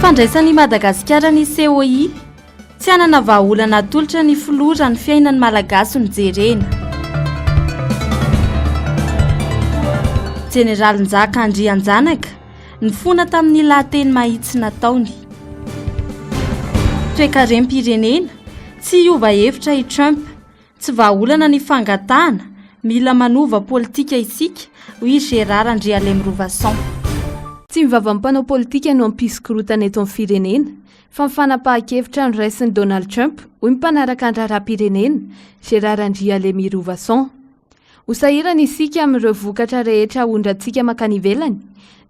fandraisan'ny Madagasikara ny COI tsy hanana vahaolana atolotra ny filora ny fiainan'ny malagasy ny jerena. Jeneraly Nzaka Andrianjanaka nifona tamin'ny lahateny mahitsy nataony. Toe-karem-pirenena tsy hiova hevitra i Trump, tsy vahaolana ny fangatahana, mila manova politika isika hoy Gérard Andrialemrovasson. Tsy mivava mpanao politika no ampisikirotana eto amin'ny firenena fa mifanapahan-kevitra ny raisin'ny Donald Trump hoy mpanaraka ny raharaham-pirenena Gérard Andrialemrovasson. Hosahirana isika amin'ireo vokatra rehetra ahondrantsika makany ivelany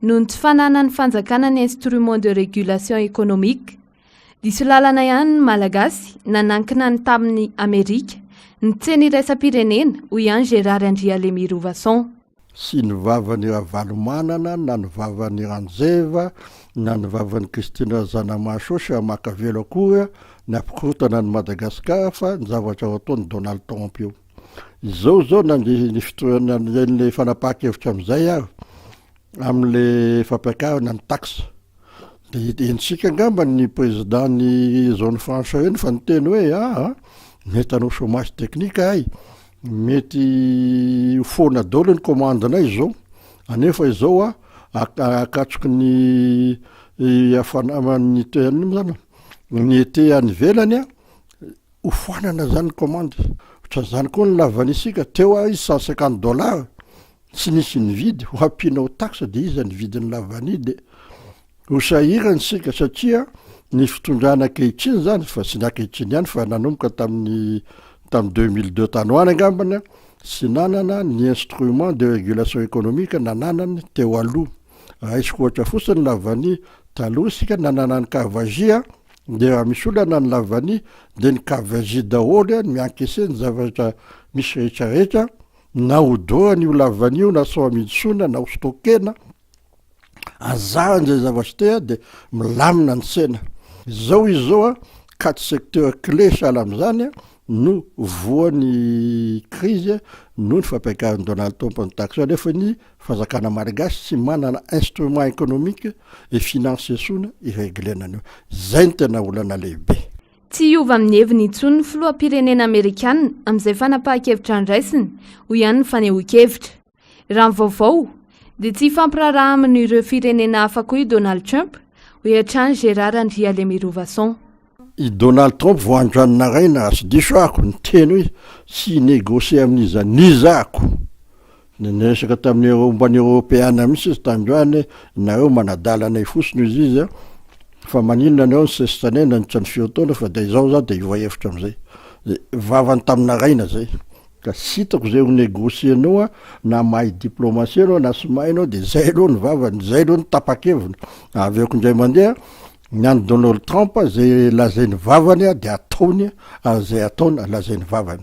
noho ny tsy fananany fanjakana ny instrument de régulation économique. Diso lalana ihany ny malagasy nanankina ny tamin'ny Amerika ny tseny iraisam-pirenena hoy ihany Gérard Andrialemrovasson. Sy ny vavan'ny Ravalomanana, na ny vavan'ny Ranjeva, na ny vavan'ny Kristina Zanamaso sy Makavelo akory ny ampikorotana ny Madagasikara fa ny zavatra ataony Donald Trump io. Izao ny fitorana le fanapahan-kevitra amin'izay ary amin'le fampiakarana ny taxe. Dia ensika angamba ny présidentny zone franche reny fa niteny hoe mety hanao chômage technique ay, mety foana daholo ny commandinay izao, anefa izao akatroky ny afanamany ny ete any ivelany hofoanana zany commande. Zany koa ny lavanisika teo $150 tsy nisy nividy ho hampinao taxe dia izy nividiny lavany dia hosahirana sika satria ny fitondrana ankehitriny zany fa sy ny ankehitriny ihany fa nanomboka tamin'ny 2002 tanoana angambana sy nanana ny instrument de régulation économique nananany teo aloha. Raisiko ohatra fotsiny lavany taloha sika nanana ny Caravagia dia raha misy olana ny lavany dia ny Caravagia daholo miankese ny zavatra misy rehetrarehetra na hodorany io lavany io na sao amidisona na hostokena azaran'izay zavatra dia milamina ny sena. Izao izao 4 secteurs clés sahala amin'izany no voan'ny crise no ny fampiakaran'ny Donald Trump ny taxe nefa ny fanjakana malagasy tsy manana instrument économique et financier sona iréglenanio. Zay ny tena olana lehibe. Tsy hiova amin'ny heviny intsony ny filoham-pirenena Amerikanina amin'izay fanapahan-kevitra ny raisiny hoy ihany ny fanehoan-kevitra. Raha ny vaovao dia tsy hifampiraraha amin'ireo firenena hafa koa i Donald Trump hoy hatrany Gérard Andrialemrovasson. I Donald Trump voandranona raina sy diso ako ny teny hoe sy négocier amin'izanizako. Nesaka tamin'ny omban'ny Européana misy izy tandroany nareo manadalanay fosiny izy fa maninona nareo ny sesitanay nandritra ny fiotaona fa dia izao za dia hiova hevitra amin'izay. Vavany tamina raina zay. Ka sitako zay ho négocienao na mahay diplomatie anao na sy mahay anao dia zay aloha ny vavany, zay aloha ny tapa-keviny. Avy eo indray mandeha ny any Donald Trump zay lazainy vavany dia ataony zay ataony lazainy vavany.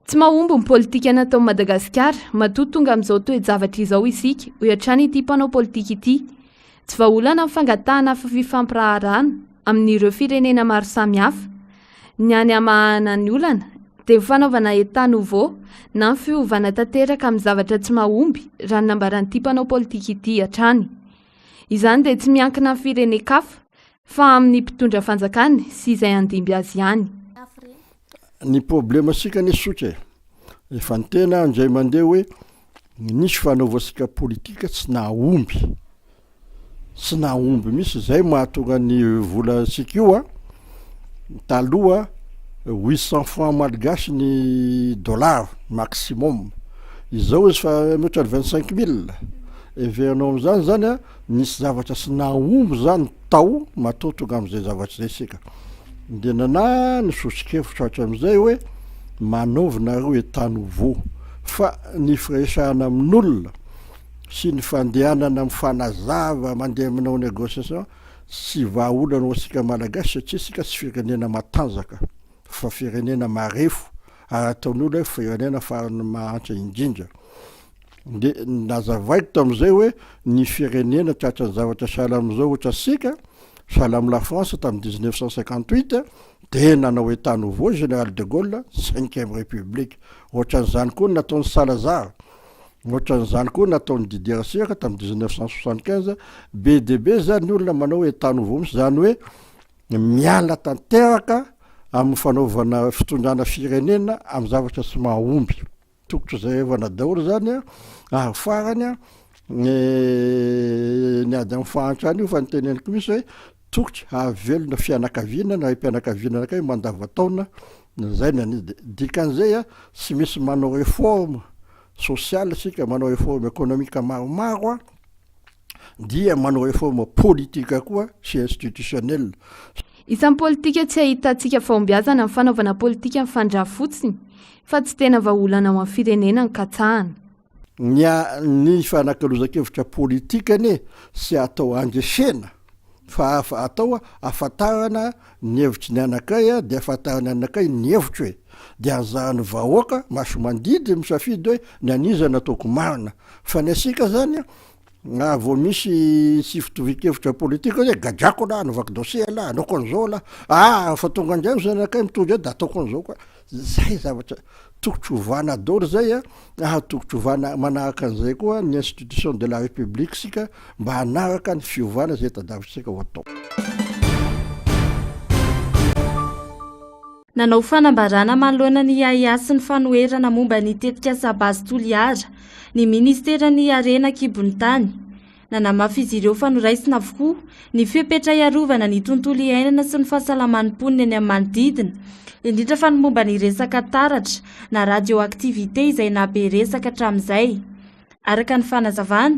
Tsy mahomby ny politika natao Madagasikara matoa tonga amin'izao toe-javatra izao isika hoy hatrany ity mpanao politika ity. Tsy vahaolana amin'ny fangatahana fifampiraharana amin'ireo firenena maro samihafa. Ny any amahana ny olana dia fanaovana état nouveau na ny fiovana tanteraka amin'ny zavatra tsy mahomby raha ny nambaran'ity mpanao politika ity hatrany. Izany dia tsy miankina amin'ny firenen-kafa fa amin'ny mpitondra fanjakany sy izay andimby azy ihany. Ny problema sika ny sotra efa ny tena indray mandeha hoe nisy fanaovasika politika tsy nahomby misy zay mahatonga ny vola sika io taloha 800 francs malgasy ny dollar maximum, izao izy fa mihoatra ny 25 000. Everinao amin'izany zany nisy zavatra sy nahomby zany tao matotonga amin'izay zavatra zay sika. Dia nana nisosikevitra ohatra amin'izay hoe manaovinareo état nouveau fa ny firesahana amin'olona sy ny fandehanana mifanazava mandeha aminao négociation sy vahaolana ho sika malagasy satria sika tsy firenena matanjaka fa firenena marefo ary ataon'olo hoe firenena farany mahantra indrindra. Dia nazavaiko tamin'izay hoe ny firenena tratra ny zavatra sahala amin'izao ohatra sika sahala amin'ny la France tamin'ny 1958 dia nanao état nouveau général de Gaulle 5e république. Ohatran'izany koa nataon'ny Salazar ohatran'izany koa nataony Didier Seka tamin'ny 1975 be de be zany olona manao hoe tany vao misy zany hoe miala tanteraka amin'ny fanaovana fitondrana firenena amin'ny zavatra tsy mahomby tokotro zay evana daholo zany a ahafarany a ny ady amin'ny fahantrany io fa nyteneniko misy hoe tokotry hahavelona fianakaviana na hoe mpianakaviana anakay mandavataona zay nanizy dikan'izay a tsy misy manao réforme sociale sika manao réforme économique maromaro a dia manao réforme politique koa sy institutionnel. Isan'ny politika tsy ahitantsika fahombiazana amin'ny fanaovana politika amin'ny fandraha fotsiny fa tsy tena vahaolana ao amin'ny firenena ny katsahana. Ny fanakalozakevitra politikany sy atao andresena fa atao afatarana ny hevitry ny anakay dia afatarana anakay ny hevitry hoe dia anzahany vahoaka maso mandidy misafidy hoe ny aniza nataoko marina fa ny asika zany vao misy sy fitovikevitra politika zay gadrako la novaky dossier la anaoko an'izao la fa tonga andray zany anakay mitondra da ataoko an'izao koa zay zavatra tokotry ovana daholo zay tokotry ovana manaraka an'izay koa ny institution de la république sika mba hanaraka ny fiovana zay tadavitsika ho atao. Nanao fanambarana manoloana ny IAIA sy ny fanoherana momba ny tetika Sabazy Toliara ny ministera ny Arena Kibonitany. Nanamafy izy ireo fanoraisina avokoa ny fepetra iarovana ny tontolo iainana sy ny fahasalaman'ny mponina any amin'ny manodidina, indrindra fa ny momba ny resaka taratra na radioactivité izay nabe resaka hatramin'izay. Araka ny fanazavana,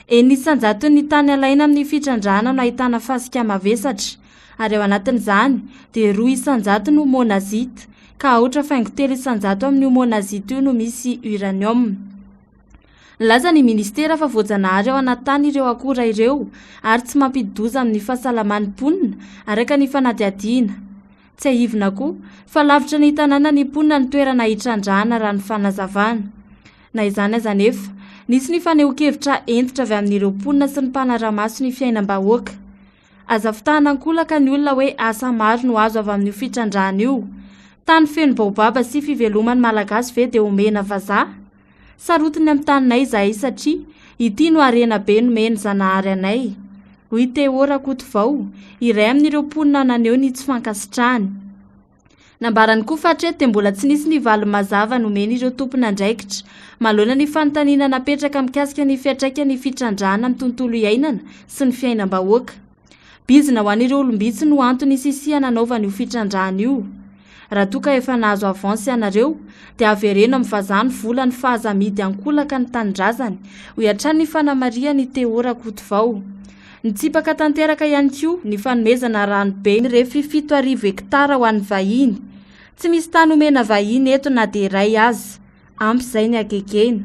enisanjato ny tany alaina amin'ny fitrandrana no ahitana fasika mavesatra, ary ao anatin'izany dia 2 isanjato no monazite, ka ohatra faingo 3 isanjato amin'ny monazite io no misy uranium. Laza ny ministera fa voajanahary ao anaty tany ireo akora ireo ary tsy mampidoza amin'ny fahasalaman'ny mponina araka ny fanadihadiana. Tsy ahivina koa fa lavitra ny tanàna ny mponina ny toerana hitrandrahana raha ny fanazavana. Na izany aza nefa, nisy ny faneho-kevitra entitra avy amin'ireo mponina sy ny mpanaramaso ny fiainam-bahoaka. Aza fitahanankolaka ny olona hoe asa maro no azo avy amin'io fitrandrahana io. Tany feno baobaba sy fivelomany malagasy ve dia omena vazaha? Sarotiny amin'ny taninay izahay satria ity no arena be nomeny zanahary anay. Hoy Teora Kotovao, iray amin'ireo mponina naneho ny tsy fankasitrahany. Nambarany koa fa hatreto mbola tsy nisy ny valo mazava nomeny ireo tompona andraikitra manoloana ny fanontaniana napetraka mikasika ny fiantraikany fitrandrahana amin'ny tontolo iainana sy ny fiainam-bahoaka. Bizina ho an'ireo olombitsy no antony isisiana nanaovana io fitrandrahana io. Raha toa ka efa nahazo avansy ianareo dia avereno amin'ny vazany vola ny fahazamidy ankolaka ny tanindrazany ho hatrany ny fanamaria ny Teora Kotovao. Nitsipaka tanteraka ihany koa ny fanomezana ranobe ny refy 7,000 hektara ho an'ny vahiny. Tsy misy tany omena vahiny eto na dia iray azy, ampy izay ny akekena.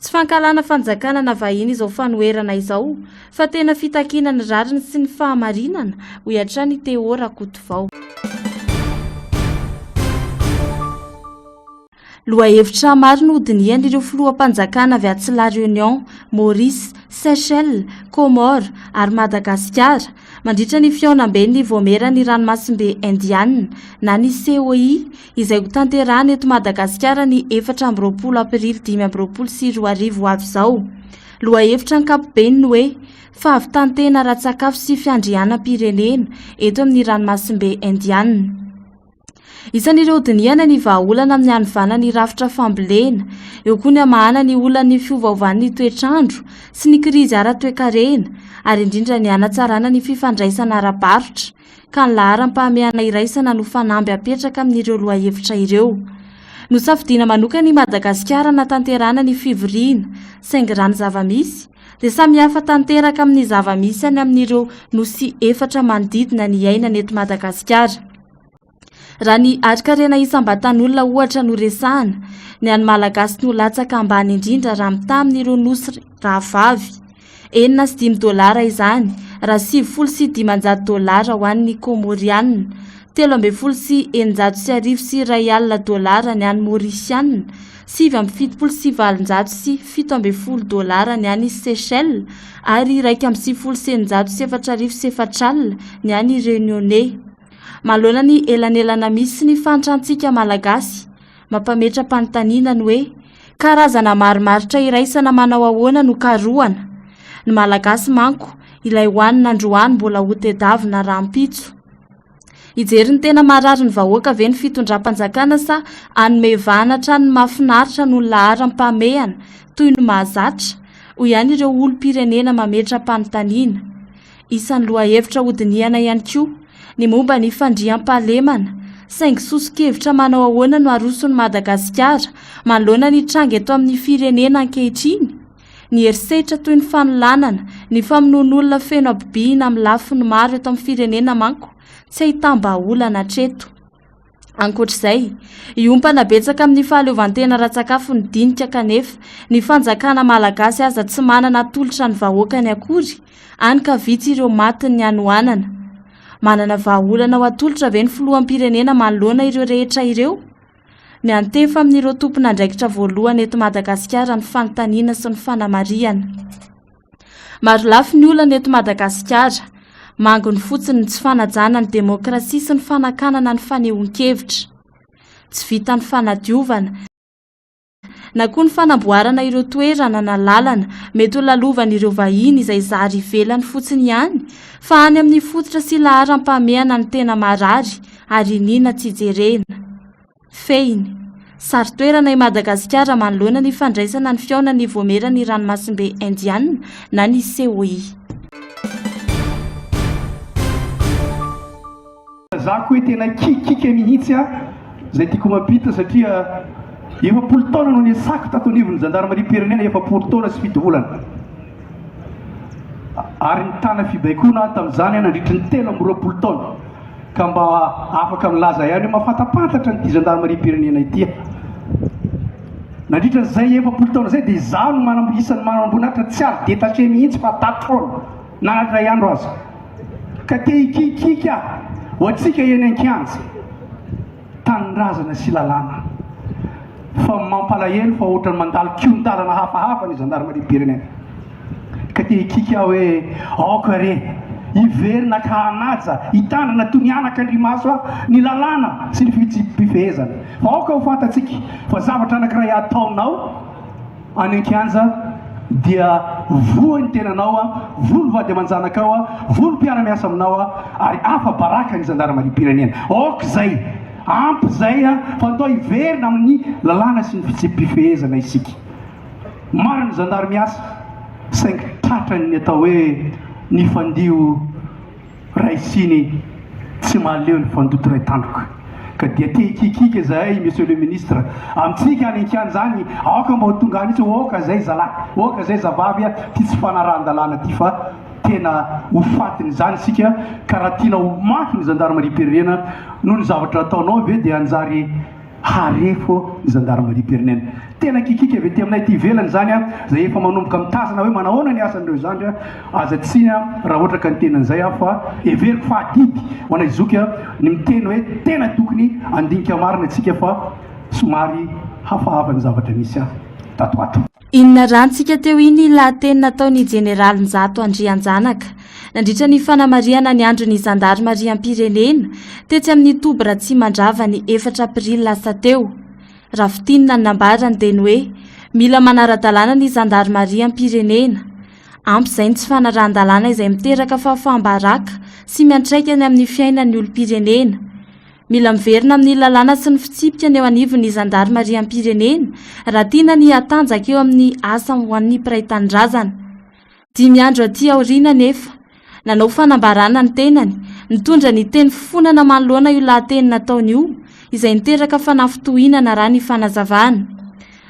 Tsy fankalana fanjakana na vahiny izao fanoherana izao fa tena fitakiana ny rariny sy ny fahamarinana ho hatrany ny Teora Kotovao. Lohahevitra maro no hodinian'ireo filoham-panjakana avy aty La Réunion, Maurice, Seychelles, Comores ary Madagasikara mandritra ny fiaonam-ben'ny voamerany ranomasimbe Indiana na ny COI izay ho tanterahana eto Madagasikara ny 4 Aprily 2024 avy izao. Lohahevitra ankapobeny no hoe fahavitantena ara-tsakafo sy fiandrianam-pirenena eto amin'ny ranomasimbe Indiana. Isan'ireo diniana ny vahaolana amin'ny anivana ny rafitra fambolena, eo koa ny amahana ny olana ny fiovaovan'ny toetrandro sy ny krizy ara-toekarena ary indrindra ny hanatsarana ny fifandraisana ara-barotra ka ny laharam-pahamehana iraisana no fanamby apetraka amin'ireo lohahevitra ireo. Nosafidiana manokana ny Madagasikara natanterana ny fivoriana saingy rano zavamisy dia samihafa tanteraka amin'ny zavamisy any amin'ireo nosy 4 manodidina ny ainana eto Madagasikara. Raha ny arikarena isam-batan'olona ohatra no resahana, ny any malagasy no latsaka ambany indrindra raha mita amin'ireo nosy rahavavy. $9 izany, raha $7,500 ho an'ny Komoriana, $13,900 sy $1 ny any Mauritiana, $7,770 sy $7,000 ny any Seychelles ary $2,974 ny any Réunionnais. Maloana ny elanelana misy ny fantrantsika malagasy, mampametra-panontaniana ny hoe karazana marimaritra iraisana manao ahoana no karohana. Ny malagasy manko ilay hoanina androany mbola hotedavina rahampitso. Ijery ny tena marary ny vahoaka ve ny fitondram-panjakana sa anome vanatra ny mahafinaritra no laharam-pamehana toy ny mahazatra ho ihany ireo olom-pirenena mametra-panontaniana. Isan'ny lohahevitra hodiniana ihany koa ny momba ny fandriam-pahalemana saingy soso-kevitra manao ahoana no aroson'ny Madagasikara manoloana ny tranga eto amin'ny firenena ankehitriny. Ny herisetra toy ny fanolanana, ny famonoan'olona feno abibiana amin'ny lafiny maro eto amin'ny firenena manko tsy ahitam-baolana hatreto. Ankoatr'izay, iompana betsaka amin'ny fahaleovantena ra-tsakafo ny dinika kanefa ny fanjakana malagasy aza tsy manana tolotra ny vahoakany akory, any ka vitsy ireo matiny hanohanana. Manana vahaolana ho atolotra ve ny filoham-pirenena manoloana ireo rehetra ireo? Ny antefa amin'ireo tompon'andraikitra voalohany eto Madagasikara ny fanontaniana sy ny fanamariana. Maro lafy ny olana eto Madagasikara, mangony fotsiny tsy fanajana ny demokrasia sy ny fanakanana ny fanehoan-kevitra. Tsy vita ny fanadiovana na koa ny fanamboarana ireo toerana na lalana mety ho lalovan'ireo vahiny izay zary ivelany fotsiny ihany, fa any amin'ny fototra sy laharam-pamehana ny tena marary ary nina tsy jerena. Fehiny, sary toerana i Madagasikara manoloana ny fandraisana ny fiaonany voamerany ranomasimbe Indiana na ny COI. Zako hoe tena kikika mihitsy zay tiako mampita satria efapolo taona no niasako tato anivon'ny zandarmeriam-pirenena, efapolo taona sy fito volana. Ary nitana fibaikona tamin'izany nandritra ny 3 taona ka mba afaka milaza ihany hoe mafatapantatra nyity zandarmeriam-pirenena ity. Nandritra n'izay efapolo taona zay dia izaho no isan'ny manamboninahitra tsy ary détaché mihitsy fa tatrona nanatra andro azy ka te hikikika ho antsika eny an-kianja tanindrazana sy lalàna fa mampalahelo fa ohatrany mandalo kion-dalana hafahafa ny zandarmeriam-pirenena ka te hikika hoe aoka re iverina ka hanaja hitandrina toy ny anak'Andriamaso ny lalàna sy ny fifehezana. Fa aoka ho fantatsika fa zavatra anankiray ataonao any an-kianja dia voany tenanao volo vady aman-janakao volo mpiara-miasa aminao ary afa baraka ny zandarmeriam-pirenena. Aoka zay ampy zay fa atao iverina amin'ny lalàna sy ny fifehezana isika. Maro ny zandarmiasa saingy tratrany atao hoe ny fandio raisiny tsy mahaleo ny fandoto ray tandroka ka dia te hikikika zahay monsieur le ministre amintsika any an-kianja zany aoka mba ho tonga any itsy oka zay zalahy oka zay zavavy ty tsy fanarahan-dalàna ty fa tena ho fatiny zany sika ka raha tiana ho mafy ny zandarmeriam-pirenena noho ny zavatra ataonao ve dia anjary harefo ny zandarmeriam-pirenena. Tena kikika avy ety aminay ty ivelany zany zay efa manomboka mitazana hoe manahoana ny asan'ireo zany aza tsy raha ohatra ka ny tenan'izay fa everiko fahadidy ho anay zoky ny miteny hoe tena tokony andinika marina atsika fa somary hafahafa ny zavatra misy tatoato. Inona rantsika teo iny lahateny nataon'ny jeneraly Njato Andrianjanaka nandritra ny fanamariana ny andron'ny zandarmeriam-pirenena tetsy amin'ny Tobra Tsimandrava ny 4 Aprily lasa teo. Rafitinina ny nambarany dia ny hoe mila manara-dalàna ny zandarmeriam-pirenena. Ampy izay ny tsy fanarahan-dalàna izay miteraka fahafahambaraka sy miantraikany amin'ny fiainan'ny olom-pirenena. Mila miverina amin'ny lalàna sy ny fitsipika ny eo anivon'ny zandarmeriam-pirenena raha tiana ny hatanjaka eo amin'ny asa ho an'ny mpiray tanindrazana. 5 andro aty aoriana nefa nanao fanambarana ny tenany, nitondra ny teny fonana manoloana io lahateny nataony io izay niteraka fanafitohinana raha ny fanazavana.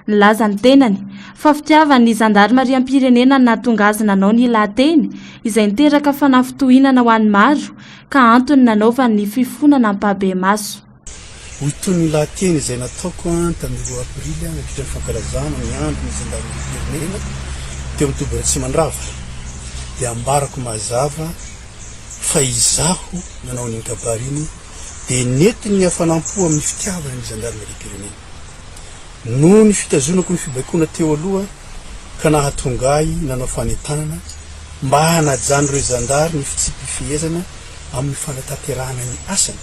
Nilaza ny tenany fa fitiavan'ny zandarmeriam-pirenena nahatonga azy nanao ny lahateny izay niteraka fanafitohinana ho an'ny maro ka antony nanaovany ny fifonana ampabe maso. Hoy ny lahateny izay nataoko tamin'ny 2 Aprily nandritra ny fankalazana ny andro ny zandarmeriam-pirenena teo amin'ny Tobra Tsimandrava dia ambarako mazava fa izaho nanao ny kabariny dia nety ny hafanampo amin'ny fitiavana ny zandarmeriam-pirenena noho ny fitazonako ny fibaikona teo aloha ka nahatonga nanao fanentanana mba hanajany ireo zandary ny fitsipifehezana amin'ny fanatanterahana ny asany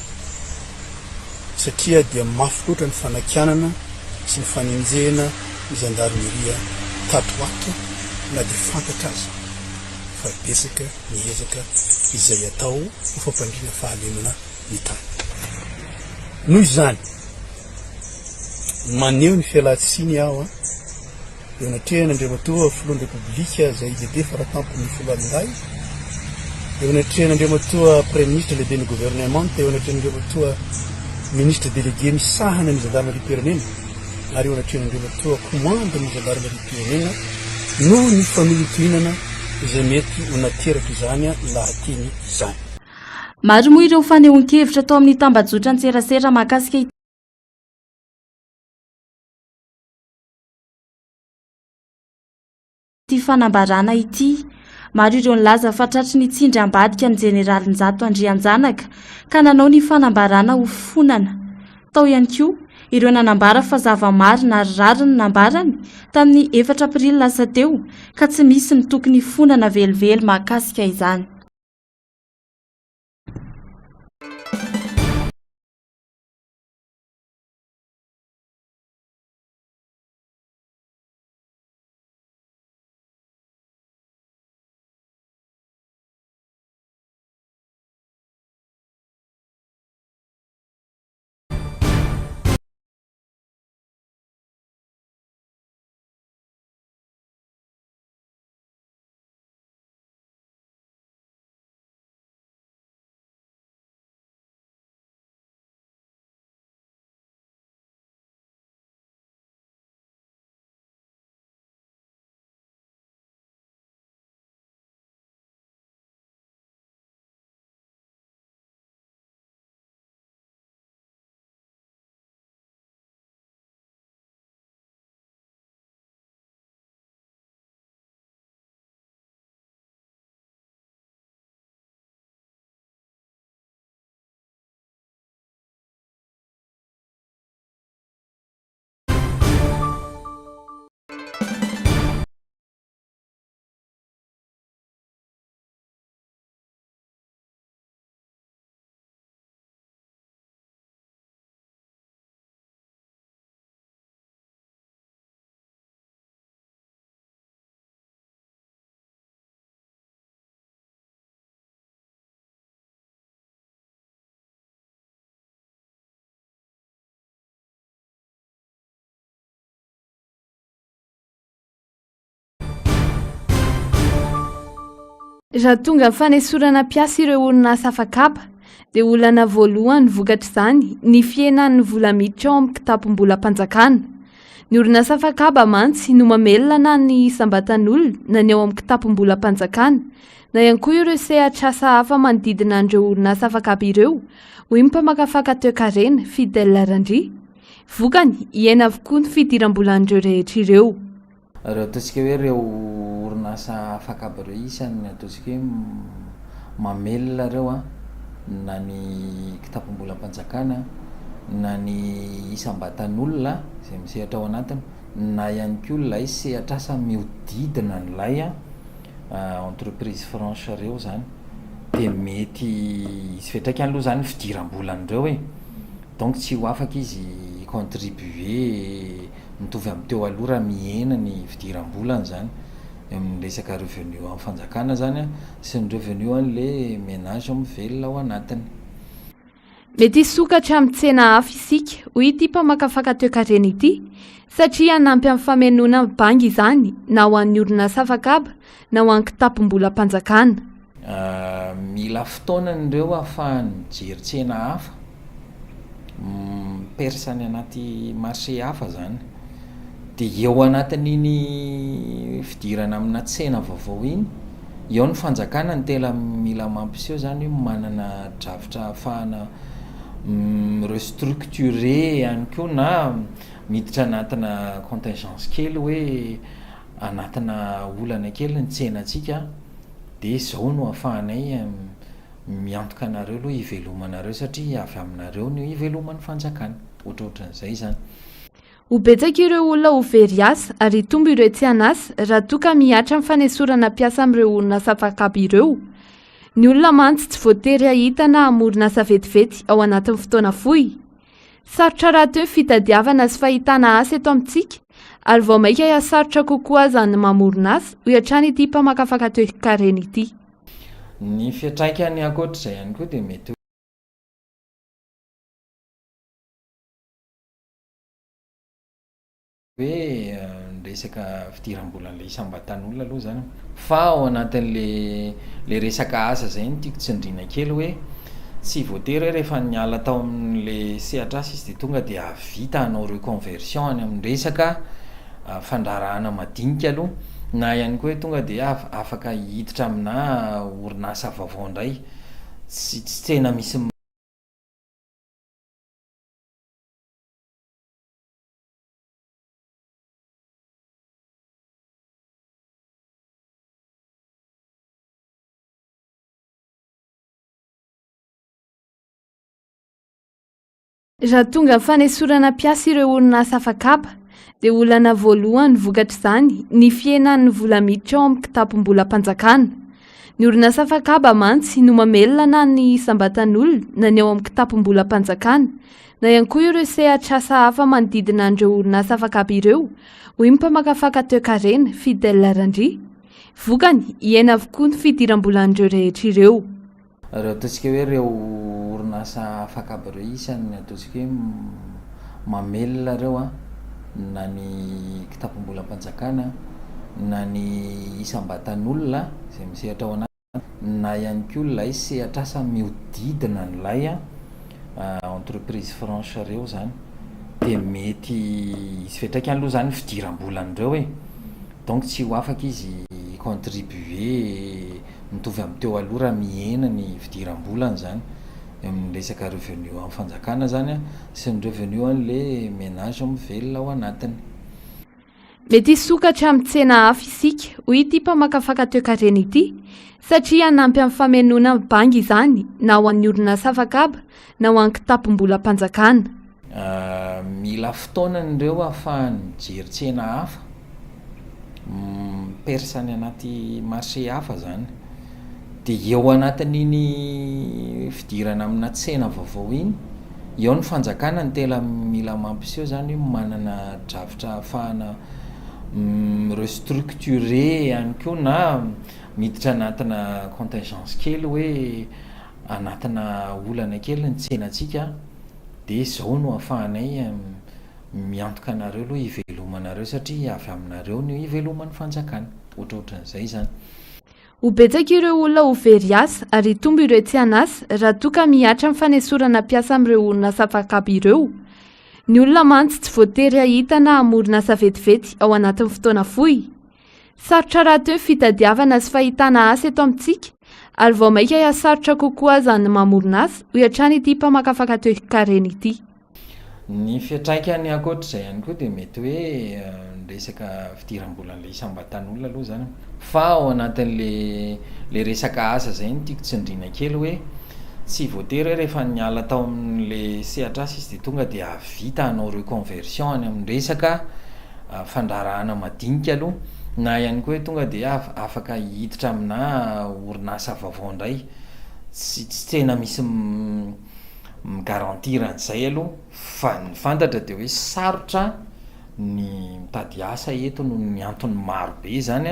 satria dia mafy loatra ny fanakianana sy ny fanenjehana ny gendarmeria tatoato na dia fantatra azy fa besaka miezaka izay atao ho fampandrina fahalemana ny tany. Noho izany maneho ny fialan-tsiny aho eo anatrehana Andriamatoa Filoha Repoblika zay lehibe faratampon'ny Foloalinday, eo anatrehana Andriamatoa Premier Ministre lehibe ny gouvernement, eo anatrehana Andriamatoa Ministre délégué misahana ny gendarmerie-pirenena, ary eo anatrehana Andriamatoa commande ny gendarmerie-pirenena noho ny fanolotohinana izay mety ho nateraka izany lahateny izany. Maro moa ireo fanehoan-kevitra tao amin'ny tambajotra an-tserasera mahakasika ity fanambarana ity. Maro ireo nilaza fa tratry ny tsindry ambadika ny Jeneraly Njato Andrianjanaka ka nanao ny fanambarana ho fonana. Tao ihany koa ireo nanambara fa zava-marina ary rariny nambarany tamin'ny 4 Aprily lasa teo ka tsy misy ny tokony fonana velively mahakasika izany. Raha tonga fanesorana piasa ireo orinasa afakapa dia olana voalohany vokatra izany ny fienan'ny vola miditra ao amin'ny kitapom-bola mpanjakana. Ny orinasa afakapa mantsy no mamelona na ny isam-batan'olona na ny ao amin'ny kitapom-bola mpanjakana na ihany koa ireo sehatr'asa hafa manodidina an'ireo orinasa afakapa ireo, hoy ny mpamakafaka toe-karena Fidèle Randry. Vokany iaina avokoa ny fidiram-bola an'ireo rehetra ireo. Raha ataontsika hoe ireo orinasa afakapa ireo isany ataontsika hoe mamelona ireo na ny kitapom-bola mpanjakana na ny isam-batan'olona izay misehatra ao anatiny na ihany koa ilay sehatr'asa mihodidina n'ilay entreprise franche ireo zany dia mety izy fiantraikany aloha zany fidiram-bolan'ireo donc tsy ho afaka izy contribuer mitovy amin'ny teo aloha raha mihena ny fidiram-bolany zany amin'ny resaka revenu amin'ny fanjakana zany sy ny revenu an'le ménage mivelona ao anatiny. Mety hisokatra amin'ny tsena hafa isika hoy ity mpamakafaka toe-karena ity satria hanampy amin'ny famenoana amin'ny bangy izany na ho an'ny orinasa afakapa na ho an'ny kitapom-bola mpanjakana. Mila fotoanan'ireo ahafahany mijery tsena hafa persany anaty marché hafa zany dia eo anatin'iny fidirana amina tsena vaovao iny eo ny fanjakana ny tena mila mampiseho zany manana drafitra ahafahana restructurer ihany koa na miditra anatina contingence kely hoe anatina olana kely ny tsenantsika dia izao no ahafahanay miantoka anareo aloha hivelomanareo satria avy aminareo ny hiveloman'ny fanjakana ohatrohatran'izay zany. Ho betsaka ireo olona ho very asa ary tombo ireo tsy hanasa raha toka miatra amin'ny fanesorana piasa amin'ireo orinasa afakapa ireo. Ny olona mantsy tsy voatery ahita na amin'ny orinasa vetivety ao anatin'ny fotoana fohy. Sarotra raha teo fitadiavana sy fahitana asa eto amintsika ary vao maika iasarotra kokoa zany mamorona asa ho iatrany ity mpamakafaka toe-karena ity. Ny fiatraikany ankoatr'izay ihany koa dia mety hoe resaka fidiram-bola an'ilay isam-batan'olona aloha zany fa ao anatin'le resaka asa zay no tiako tsindriana kely hoe tsy voatery rehefa niala tao amin'le sehatra asa izy dia tonga dia havita hanao reconversion any amin'ny resaka fandrarahana madinika aloha na ihany koa hoe tonga dia afaka hiditra amina orinasa vaovao indray tsy tena misy raha tonga fanesorana mpiasa ireo orinasa afakapa dia olana voalohany vokatra izany ny fienan'ny vola miditra ao amin'ny kitapom-bola mpanjakana. Ny orinasa afakapa mantsy no mamelona na ny isam-batan'olona na ny ao amin'ny kitapom-bola mpanjakana na ihany koa ireo sehatra asa hafa manodidina an'ireo orinasa afakapa ireo, hoy ny mpamakafaka toe-karena Fidèle Randry. Vokany hiaina avokoa ny fidiram-bola an'ireo rehetra ireo. Raha ataontsika hoe ireo orinasa afakapa ireo isany ataontsika hoe mamelona ireo na ny kitapom-bola mpanjakana na ny isam-batan'olona izay misehatra ao anatiny na ihany koa ilay sehatra asa mihodidina n'ilay entreprise franche ireo zany dia mety izy fiantraikany aloha zany fidiram-bola an'ireo e, donc tsy ho afaka izy contribuer mitovy amin'ny teo aloha raha mihena ny fidiram-bolany zany amin'ny resaka revenu amin'ny fanjakana zany sy ny revenu an'le ménage mivelona ao anatiny. Mety hisokatra amin'ny tsena hafa isika hoy ity mpamakafaka toe-karena ity satria hanampy amin'ny famelona amin'ny bangy izany na ho an'ny orinasa afakapa na ho an'ny kitapom-bola mpanjakana. Mila fotoanan'ireo ahafahany mijery tsena hafa persany anaty marché hafa zany dia eo anatin'iny fidirana amina tsena vaovao iny eo ny fanjakana ny tena mila mampiseho zany hoe manana drafitra ahafahana restructuré ihany koa na miditra anatina contingence kely hoe anatina olana kely ny tsenantsika dia izao no ahafahanay miantoka anareo aloha hivelomanareo satria avy aminareo ny hiveloman'ny fanjakana ohatrohatran'izay zany. Ho betsaka ireo olona ho very asa ary tombo ireo tsy hanasa raha toka miatra amin'ny fanesorana mpiasa amin'ireo orinasa afakapa ireo. Ny olona mantsy tsy voatery hahita na hamoronasa vetivety ao anatin'ny fotoana fohy. Sarotra raha teo fitadiavana sy fahitana asa eto amintsika ary vao maika hiasarotra kokoa zany mamorona asa ho iatrany ity mpamakafaka toe-karena ity. Ny fiatraikany ankoatr'izay ihany koa dia mety hoe resaka fidiram-bola an'ilay isam-batan'olona aloha zany fa ao anatin'le resaka asa zay no tiako tsindriana kely hoe tsy voatery rehefa niala tao amin'le sehatra asa izy dia tonga dia havita hanao reconversion any amin'ny resaka fandrarahana madinika aloha na ihany koa hoe tonga dia afaka hiditra amina orinasa vaovao indray tsy tena misy migarantira an'izay aloha fa ny fantatra dia hoe sarotra ny mitady asa eto no ny antony maro be zany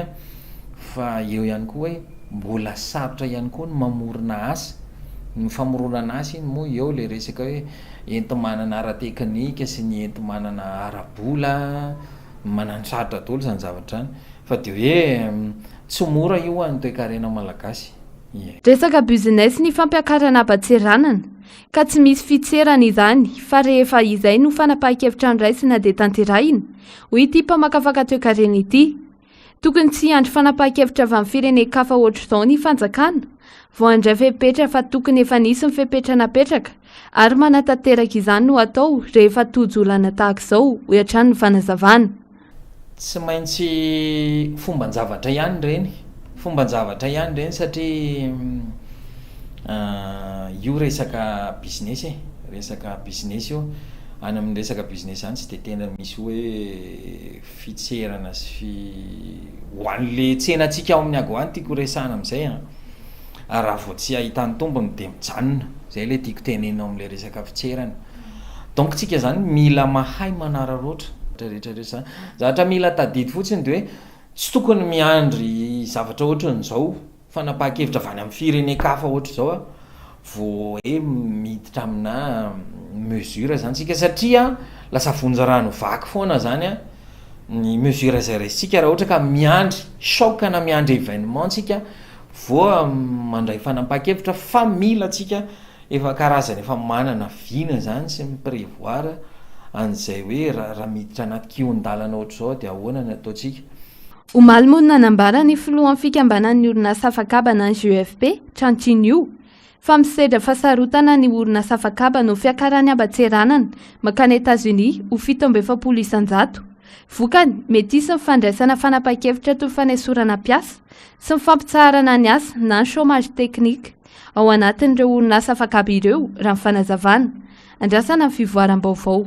fa eo ihany koa hoe mbola sarotra ihany koa ny mamorona asa. Ny famoronana asa iny moa eo le resaka hoe enti-manana ara-teknika sy ny enti-manana ara-bola manano sarotra daholo zany zavatra zany fa dia hoe tsy mora io any toe-karena malagasy. Resaka business ny fampiakarana abatseranana ka tsy misy fitserana izany fa rehefa izay no fanapahan-kevitra andraisina dia tanterahina hoy ity mpamakafaka toe-karena ity. Tokony tsy andro fanapahan-kevitra avy amin'ny firenen-kafa ohatr'izao ny fanjakana vao handray fepetra fa tokony efa nisy ny fepetra napetraka ary manatanteraka izany no atao rehefa tojo-olana tahaka izao ho hatrany ny fanazavana. Tsy maintsy fomban-javatra ihany reny, fomban-javatra ihany reny satria io resaka business resaka business io any amin'ny resaka business zany tsy dia tena misy hoe fitserana sy ho an'le tsenantsika ao amin'ny ago any tiako resana amin'izay raha vao tsy ahitany tombony dia mijanona zay le tiako tenena ao amin'le resaka fitserana. Donc tsika zany mila mahay manararoatra rehetrarehetra zany zavatra mila tadidy fotsiny de hoe tsy tokony miandry zavatra ohatran'izao fanapaha-kevitra avy any amin'ny firenen-kafa ohatra zao a vo hoe miditra amina mesure zany tsika satria lasa vonja rano vaky foana zany a ny mesure zay raisitsika raha ohatra ka miandry choc na miandry événement tsika vo mandray fanapaha-kevitra fa mila tsika efa karazany efa manana vina zany sy miprevoir an'izay hoe raha miditra anaty kion-dalana ohatra zao de ahoana ny ataotsika. Omaly moa nanambara ny filohan'ny fikambanan'ny orinasa afakabana ny GFP Trantinio fa misedra fasarotana ny orinasa afakabana ho fiakarany Abatseranana makany États-Unis ho 700 isan-jato. Vokany mety isy fandraisana fanapaha-kevitra toy fanesorana piasa sy mifampitsarana ny asa na ny chômage teknika ao anatin'ireo orinasa afakaba ireo raha ny fanazavana. Andrasana ny fivoaram-baovao.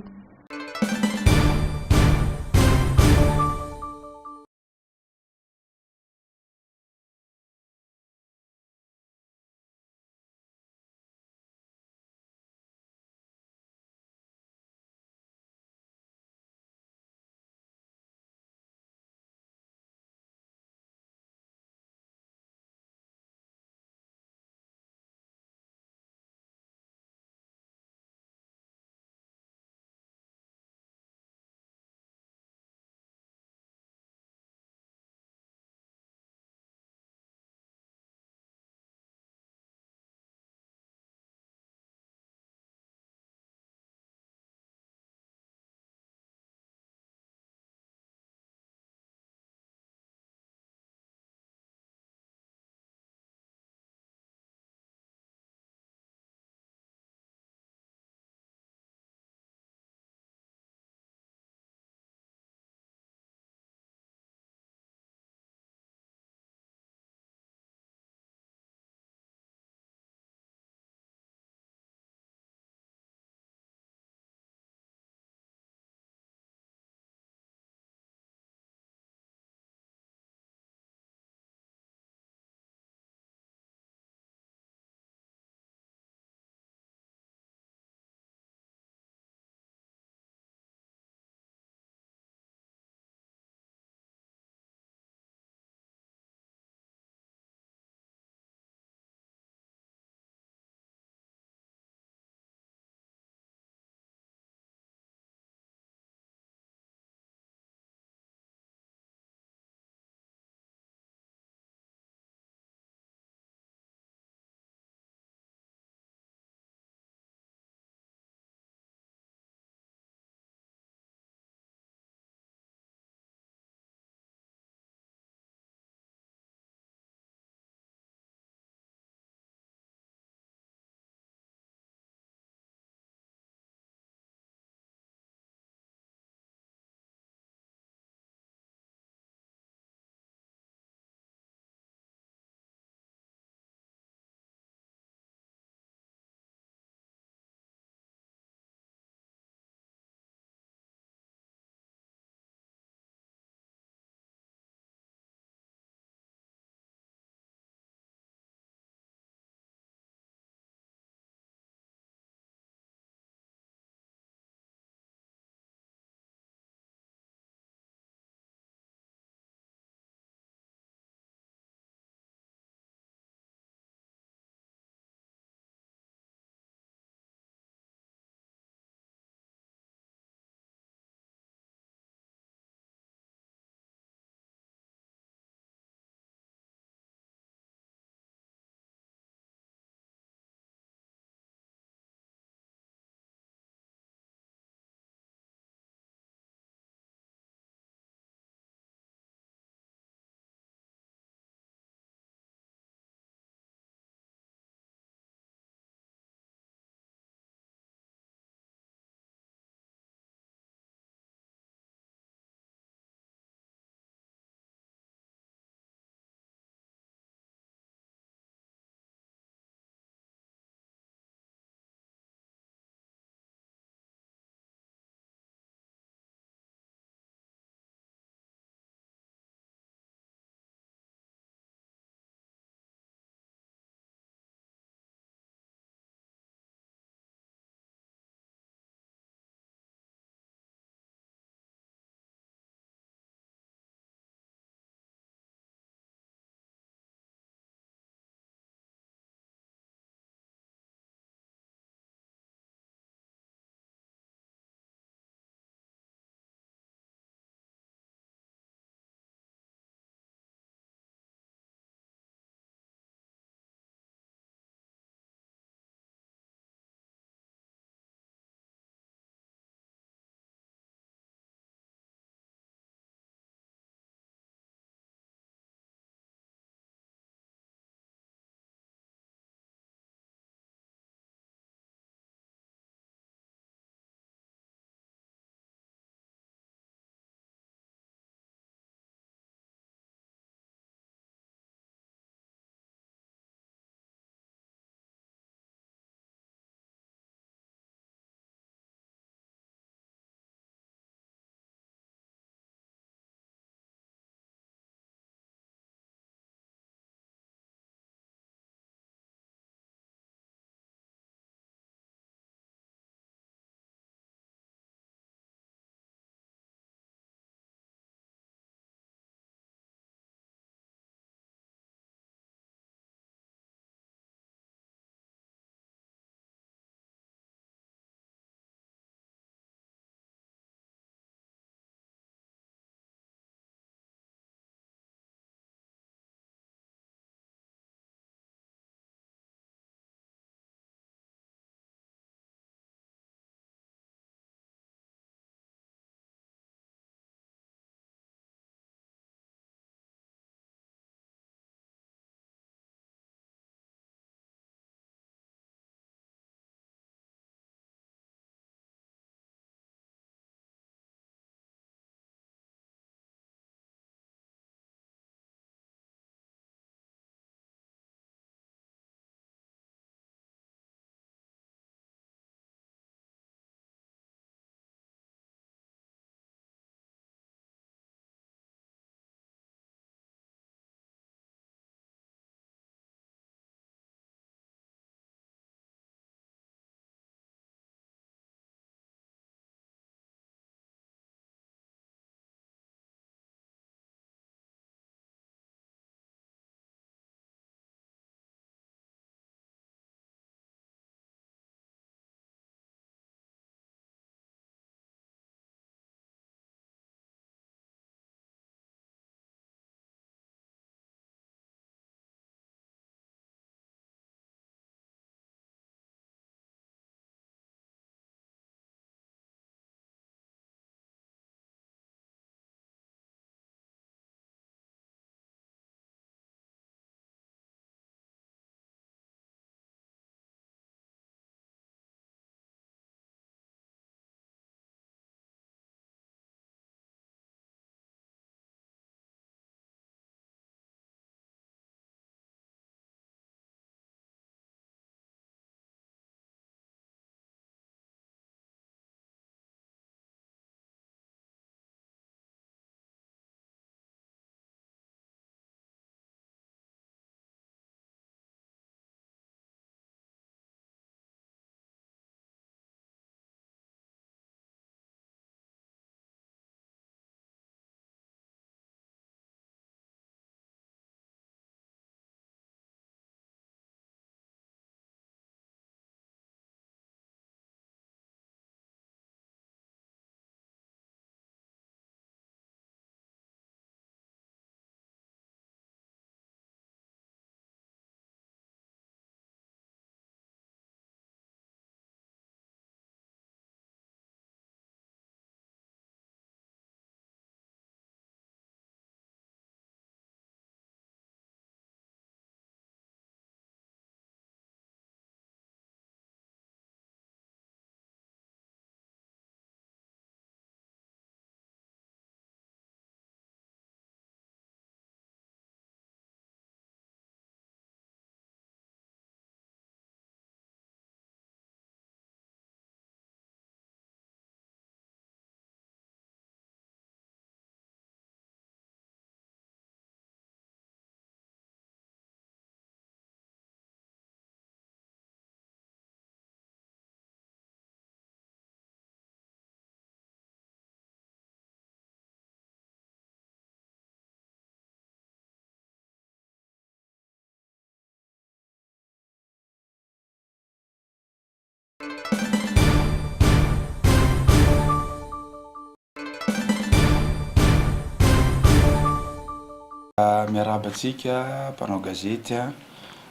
miarabatsika mpanao gazety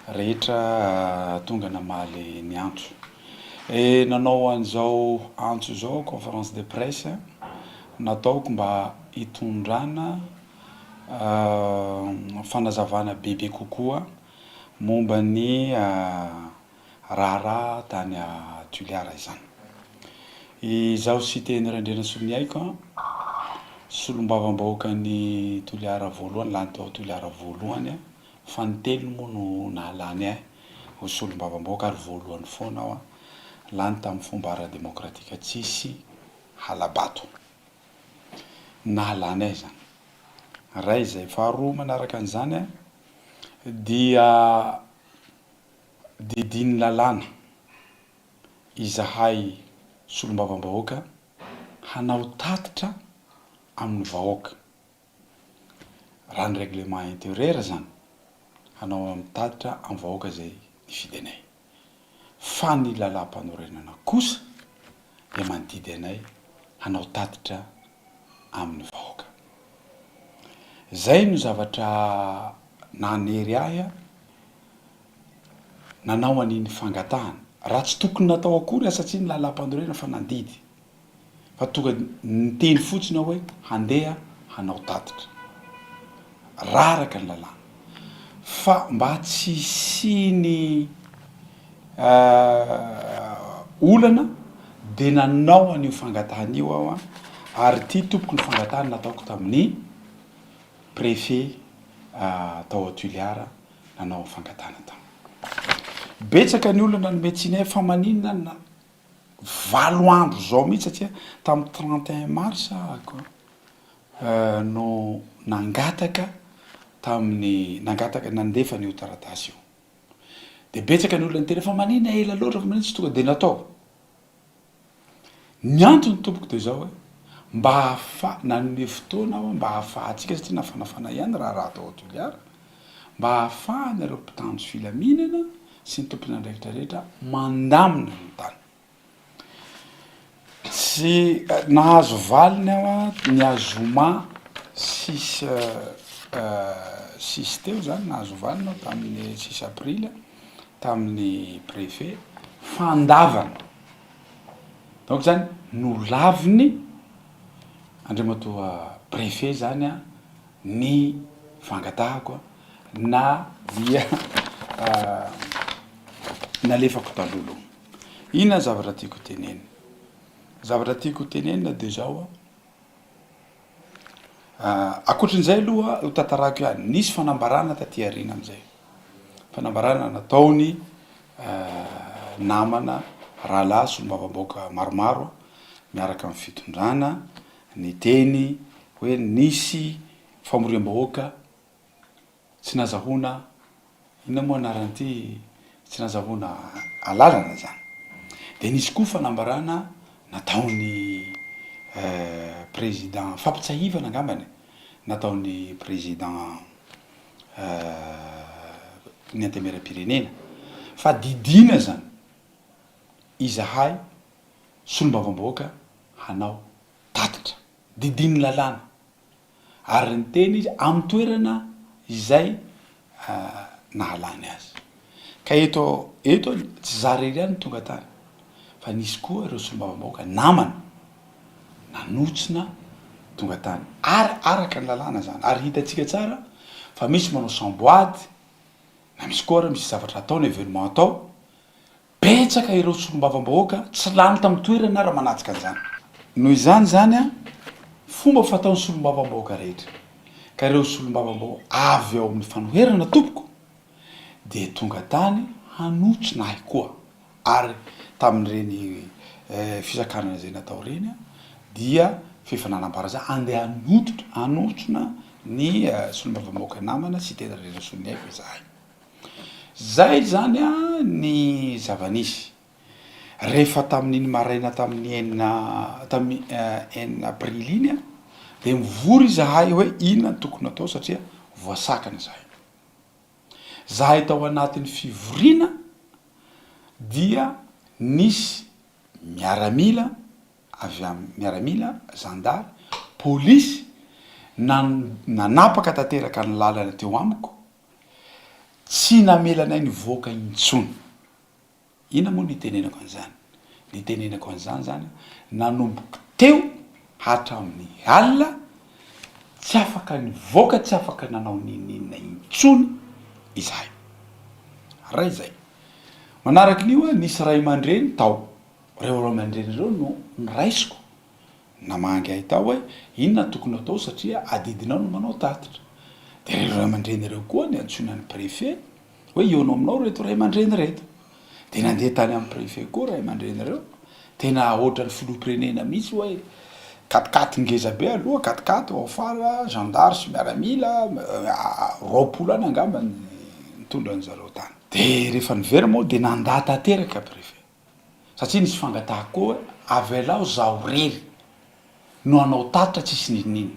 rehetra tonga namaly ny antso. Nanao an'izao antso zao conférence de presse nataoko mba hitondrana fanazavana bebe kokoa momba ny raharaha tany Toliara izany. Izaho sy teny Rendrena Soloniaiko solombavambahoaka ny Toliara voalohany lany tao Toliara voalohany fa ny telo moa no nahalany ahy ho solombavambahoaka ary voalohany foana aho lany tamin'ny fomba ara-demokratika tsisy halabato nahalany ahy zany. Ray zay faharoa manaraka an'izany dia didiny lalàna izahay solombavambahoaka hanao tatitra amin'ny vahoaka. Raha ny règlement intérieur zany hanao amin'ny tatitra amin'ny vahoaka zay nifidy anay. Fa ny lalam-panorenana kosa dia mandidy anay hanao tatitra amin'ny vahoaka. Zay no zavatra nanery ahy nanao an'iny fangatahana. Raha tsy tokony natao akory satria ny lalam-panorenana fa nandidy. Fa tonga ny teny fotsiny hoe handeha hanao tatitra. Raraka ny lalàna. Fa mba tsy hisiany olana dia nanao an'io fangatahana io aho ary ty tompoko ny fangatahana nataoko tamin'ny préfet tao Toliara nanao fangatahana tao. Betsaka ny olona nometsiny fa maninona na 20 andro zao mihitsy satria tamin'ny 31 mars no nangataka tamin'ny nangataka nandefa ny taratasy io. Dia betsaka ny olona niteny fa maninona ela loatra fa maninona tsy tonga dia natao. Ny antony tompoko dia zao mba hafa nanome fotoana mba hahafahantsika satria nafanafana ihany raha tao Toliara mba hahafahanareo mpitandro filaminana sy ny tompona andraikitra rehetra mandamina ny tany. Tsy nahazo valiny aho ny azoma 6 teo zany nahazo valiny aho tamin'ny 6 avril tamin'ny préfet fandavana. Donc zany nolaviny andriamatoa préfet zany ny fangatahako na dia nalefako talolo. Inona zavatra tiako tenena? Zavatra tiako tenena dia zao akoatrin'izay aloha ho tantarako ihany nisy fanambarana taty aoriana amin'izay. Fanambarana nataony namana rahalahy solombavambahoaka maromaro miaraka amin'ny fitondrana ny teny hoe nisy famoriam-bahoaka tsy nazahoana inona moa anaran'ity tsy nazahoana alalana zany. Dia nisy koa fanambarana nataony président fampitsahivana angambany nataony président ny antemeram-pirenena fa didina zany izahay solombavambahoaka hanao tatitra didiny lalàna ary ny teny izy amin'ny toerana izay nahalany azy. Ka eto tsy zarery ihany tonga tany fa nisy koa ireo solombavambahoaka namana nanotsina tonga tany ary araka ny lalàna zany ary hitantsika tsara fa misy manao samboady na misy koa misy zavatra ataony événement atao betsaka ireo solombavambahoaka tsy lany tamin'ny toerana raha manatsika an'izany. Noho izany zany fomba fataon'ny solombavambahoaka rehetra ka ireo solombavambahoaka avy ao amin'ny fanoherana tompoko dia tonga tany hanotsina ahy koa ary tamin'ireny fisakanana zay natao reny dia fifananam-paharazana andeha hanotsona ny solombavambahoaka namana sy tena Rendrena Soloniaiko izahay. Zay zany ny zava-nisy. Rehefa tamin'iny maraina tamin'ny 9 avril iny dia mivory izahay hoe inona no tokony atao satria voasakana izahay. Zahay tao anatin'ny fivoriana dia nisy miaramila avy amin'ny miaramila, zandary, polisy nanapaka tanteraka ny lalana teo amiko tsy namelanay ny voaka intsony. Ina moa nitenenako an'izany? Nitenenako an'izany zany nanomboky teo hatramin'ny alina tsy afaka ny voaka, tsy afaka nanao ninina intsony izahay. Ray zay. Manaraky nio nisy ray aman-dreny tao. Reo ray aman-dreny reo no niraisiko namangy ahy tao hoe inona tokony atao satria adidinao no manao tatitra. De reo ray aman-dreny reo koa ny antsoina ny préfet hoe eo no aminao reto ray aman-dreny reto. De nandeha tany amin'ny préfet koa ray aman-dreny reo. Tena ohatry ny filoham-pirenena mihitsy hoe katikaty ngeza be aloha, katikaty ao afara, gendarme sy miaramila, roapolo any angamba mitondra an'zareo tany. De rehefa nivery moa de nanda tanteraka préfet. Satria nisy fangatahako koa hoe avy alao zaho rery no anao tatitra tsisy ninina.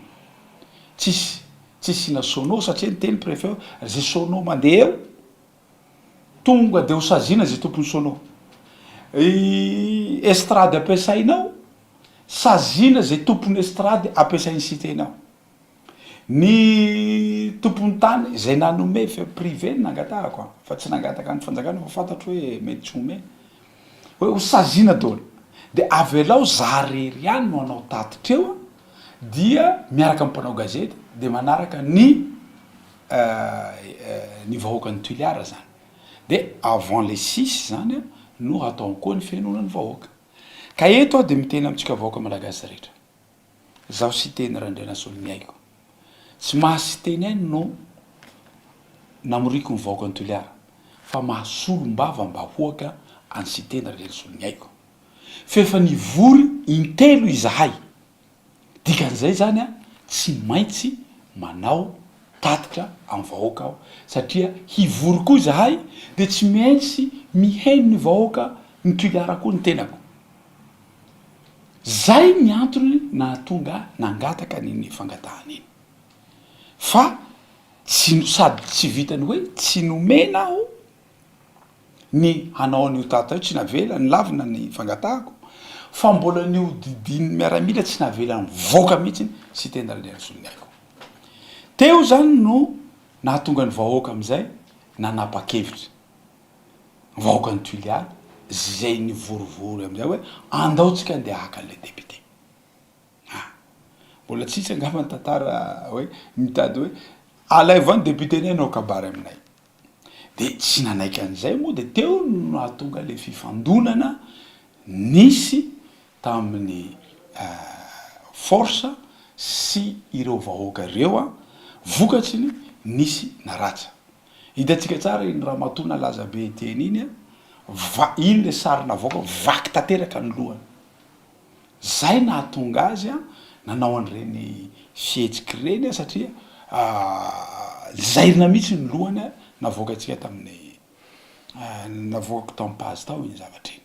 Tsisy na sono satria niteny préfet zay sono mandeha eo tonga de ho sazina zay tompony sono. Estrady ampiasainao sazina zay tompony estrady ampiasainy citenao. Ny tompony tany zay nanome fe privé nangatahako fa tsy nangataka ny fanjakana fa fantatro hoe mety tsy ome hoe ho sazina daholo. De avy alao zarery ihany no anao tatitra eo dia miaraka amin'ny mpanao gazety de manaraka ny vahoaka ny Tuiliara zany. De avant les 6 zany no atao koa ny fianonan'ny vahoaka. Ka eto de miteny amintsika vahoaka malagasy rehetra. Zaho sy teny Randrianasolo miaiko. Tsy mahasiteny ahy no namoriko ny vahoaka ny Tuiliara fa mahasolombava mba hoaka any siteny Randrianasolo miaiko. Fefa nivory intelo izahay. Dikan'izay zany tsy maintsy manao tatitra amin'ny vahoaka aho satria hivory koa izahay de tsy maintsy miheno ny vahoaka ny Tuiliara koa ny tenako. Zay ny antony nahatonga nangataka ny fangatahana iny. Fa sady tsy vitany hoe tsy nomena aho ny hanao an'io tatitra tsy navela ny lavina ny fangatahako fa mbola nio didiny miaramila tsy navela ny voaka mihitsy sy tena Randrianasolo miaiko. Teo zany no nahatonga ny vahoaka am'izay nanapa-kevitra. Vahoaka ny Tuiliara zay nivorivory am'izay hoe andaotsika andeha haka an'le député. Mbola tsisy angamba ny tantara hoe mitady hoe alaivo any député nay anao kabary aminay. De tsy nanaiky an'izay moa de teo no nahatonga le fifandonana nisy tamin'ny force sy ireo vahoaka ireo vokatsiny nisy naratsa. Hitantsika tsara iny Ramatona laza be teny iny iny le sarina vahoaka vaky tanteraka ny lohany. Zay nahatonga azy nanao an'ireny fihetsiky reny satria zairina mihitsy ny lohany navoakatsika tamin'ny navoaka tao ampazy tao iny zavatra iny.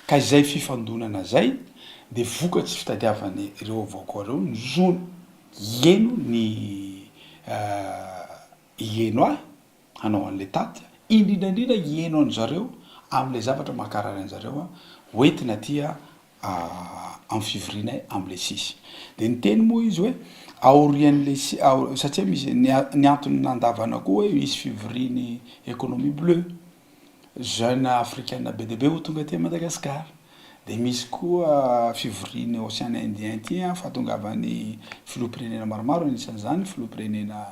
Ka izay fifandonana zay de vokatsy fitadiavany ireo vahoaka reo ny zony ieno ny ieno ahy hanao an'le tatitra indrindrandrindra ieno an'zareo am'le zavatra mahakarary an'zareo hoentina tia amin'ny fivorianay am'le 6. De ny teny moa izy hoe aorian'le satria misy ny antony nandavana koa hoe misy fivoriany économie bleue jeune africaine be de be ho tonga ty Madagasikara. De misy koa fivoriany Océan Indien ty fahatongavany filoham-pirenena maromaro anisan'izany filoham-pirenena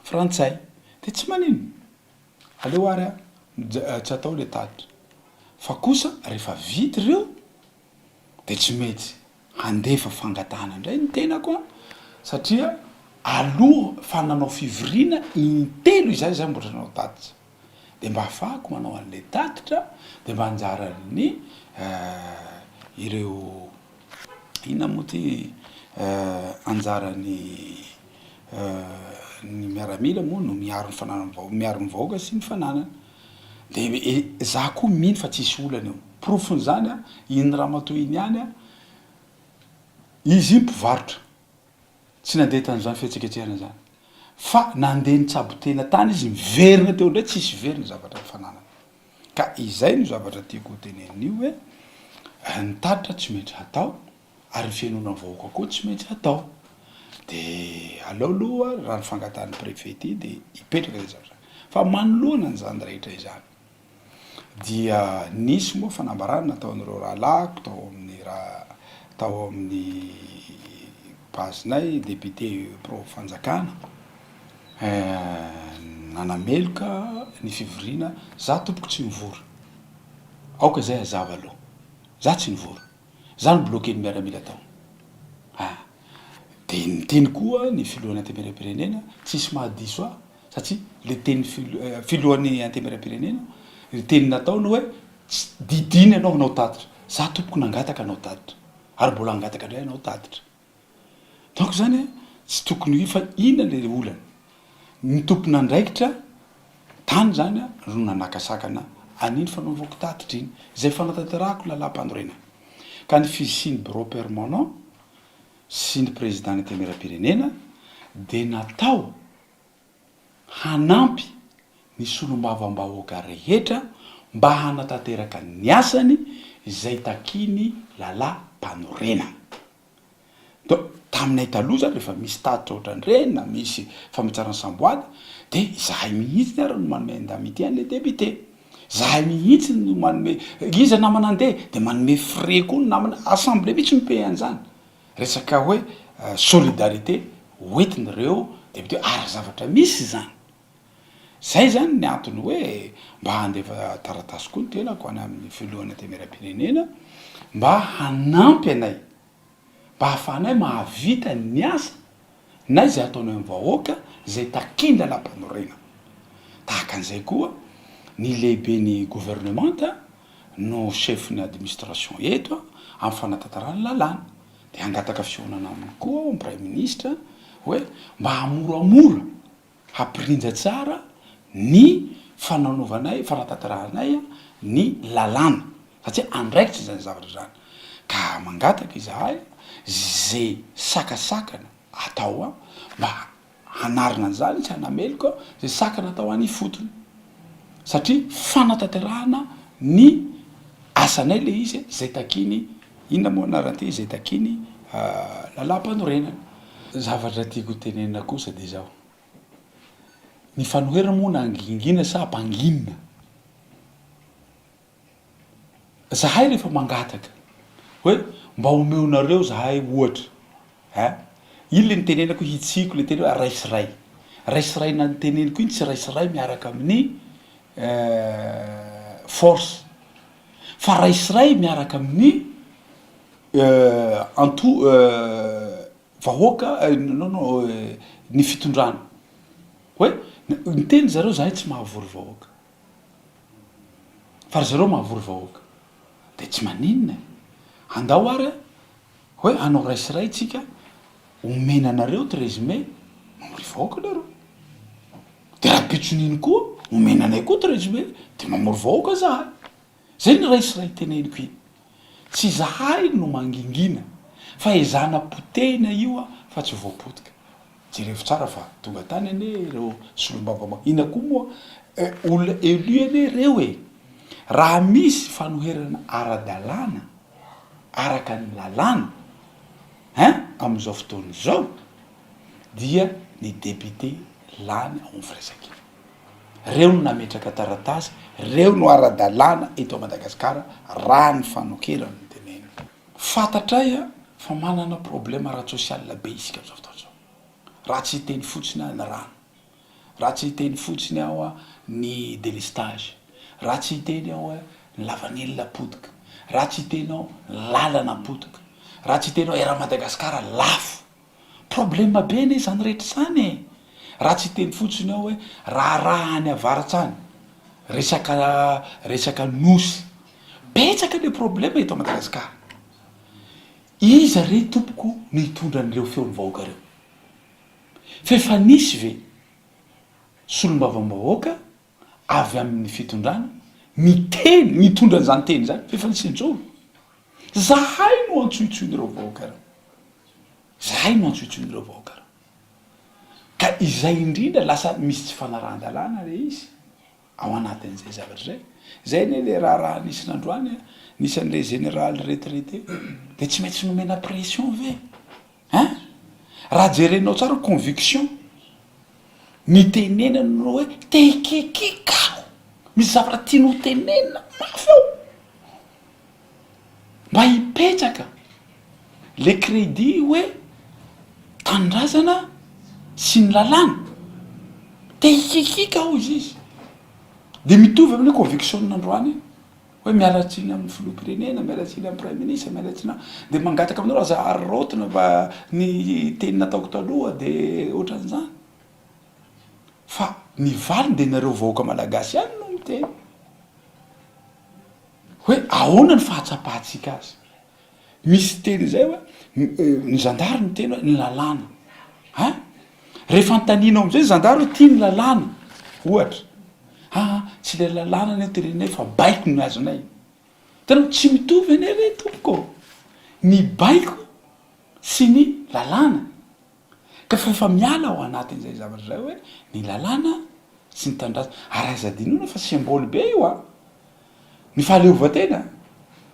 frantsay. De tsy manino aleo ary tsy atao le tatitra fa kosa rehefa vity reo de tsy mety handefa fangatahana indray ny tenako satria aloha fa nanao fivoriana intelo izay zay mbola nanao tatitra. De mba ahafahako manao an'le tatitra de mba anjaran'ny ireo inona moa ty anjaran'ny ny miaramila moa no miaro ny fananana miaro ny vahoaka sy ny fananana. De za koa mino fa tsisy olana eo. Profony zany iny Ramatoa iny ihany izy mpivarotra tsy nandeha tan'izany fihetsiketsehana zany fa nandeha nitsabo tena tany izy miverina teo ndray tsisy verina zavatra fananana. Ka izay no zavatra tiako tenenio hoe ny tatitra tsy maintsy hatao ary ny fianonana vahoaka koa tsy maintsy hatao de aleoloha raha ny fangatahany préfet ty de hipetraka zay zavatra fa manoloana ny zany rehetra izany dia nisy moa fanambarana nataon'ireo rahalako tao amin'ny raha tao amin'ny bazinay député pro fanjakana nanameloka ny fivoriana za tompoko tsy mivory aoka zay azava aloha za tsy nivory za ny bloqué ny miaramila tao de nyteny koa ny filohan'ny antemera-pirenena tsisy mahadiso a satria le teny filohan'ny antemera-pirenena ny teny nataony hoe didiny anao anao tatitra za tompoko nangataka anao tatitra ary mbola angataka ndray anao tatitra donc zany tsy tokony fa ina le olana ny tompona andraikitra tany zany ro nanakasakana aniny fanaovako tatitra iny zay fanatanterahako lalam-pandorena ka ny fisiny bureau permanent sy ny président ny temera-pirenena de natao hanampy ny solombavam-bahoaka rehetra mba hanatanteraka ny asany zay takiny lalam-panorena donc taminay taloha zany rehefa misy tatitra ohatran'ireny na misy famitsarany samboady de zahay mihitsy ny ary no manome indamité an'le député zahay mihitsy no manome iza namana andeha de manome frais koa no namana assemblée mihitsy mipay an'izany resaka hoe solidarité hoentin'ireo député ary zavatra misy zany zay zany ny antony hoe mba handefa taratasy koa ny tenako any amin'ny filohan'ny temera-pirenena mba hanampy anay mba hafanay mahavita ny asa na zay ataonay amin'ny vahoaka zay takiny lalam-panorena tahaka an'izay koa ny lehibe ny gouvernementa no chef ny administration eto amin'ny fanatantarany lalàna de angataka fionana aminy koa ny premier ministre hoe mba hamoramora hampirinja tsara ny fananaovanay fanatantaranay ny lalàna satria andraikitra zany zavatra zany ka mangataka izahay zay sakasakana atao a mba hanarina an'izany tsy hanameloka zay sakana atao any fotony satria fanatanterahana ny asanay le izy zay takiny inona moa anaranty zay takiny lalam-panorenana zavatra tiako tenenina kosa de zao ny fanoherana moa na angingina sa ampanginina zahay rehefa mangataka hoe mba omeonareo zahay ohatra iny le nitenenako hitsiko le teny hoe raisiray raisiray na niteneniko iny tsy raisiray miaraka amin'ny force fa raisiray miaraka amin'ny anto vahoaka no ny fitondrana hoe ny teny zareo zahay tsy mahavory vahoaka fa ry zareo mahavory vahoaka de tsy maninona andao ary hoe anao raisiray tsika omena anareo 13 mai mamory vahoaka nareo de raha pitsoniny koa omena anay koa 13 mai de mamory vahoaka zahay zay ny raisiray teneniko iny tsy zahay no mangingina fa ezana potehina io a fa tsy voapotika jerevo tsara fa tonga tany ane ireo solombavama ina koa moa olona élu ane reo raha misy fanoherana ara-dalàna araka ny lalàna am'izao fotoana zao dia ny député lany ao mifiraisaka reo no nametraka taratasy reo no ara-dalàna eto Madagasikara raha ny fanokerana ny tenena fantatray a fa manana problème ara-sosiala be isika am'izao fotoana zao raha tsy hiteny fotsiny ny rano raha tsy hiteny fotsiny ao a ny délestage raha tsy hiteny ao a ny lavanilina potika raha tsy hiteny ao lalana potika raha tsy hiteny ao era Madagasikara lafo problème be ne zany rehetra zany raha tsy hiteny fotsiny ao hoe raha any avaratsy any resaka nosy betsaka le problème eto Madagasikara iza re tompoko nitondra an'ireo feony vahoaka reo fefa nisy ve solombavam-bahoaka avy amin'ny fitondrana miteny mitondra an'izany teny zany fefa nisy intsony zahay no antsoitsoin'ireo vahoaka reo zahay no antsoitsoin'ireo vahoaka reo ka izay indrindra lasa misy tsy fanarahan-dalàna le izy ao anatin'izay zavatra zay zay ne le raha nisy nandroany nisy an'le général retraité de tsy maintsy nomena pression ve raha jerenao tsara conviction mitenena nao hoe tekekekao misy zavatra tiano tenena mafy ao mba hipetraka le crédit hoe tanindrazana sy ny lalàna tekekeka ao izy de mitovy amin'ny conviction n'androany hoe mialatsiny amin'ny filoham-pirenena mialatsiny amin'ny prime ministre mialatsina de mangataka aminao raha za arotona mba ny teny nataoko taloha de ohatran'izany fa ny valiny de nareo vahoaka malagasy ihany no miteny hoe ahoana ny fahatsapahantsika azy misy teny zay hoe ny zandary ny teny hoe ny lalàna a rehefa antaninao am'izay zandary hoe tia ny lalàna ohatra tsy le lalàna ny terenay fa baiko ny azonay tanao tsy mitovy ane re tompoko ny baiko sy ny lalàna ka faefa miala ao anatin'izay zavatra zay hoe ny lalàna sy ny tandraza ary azadinona fa symbole be io a ny fahaleovatena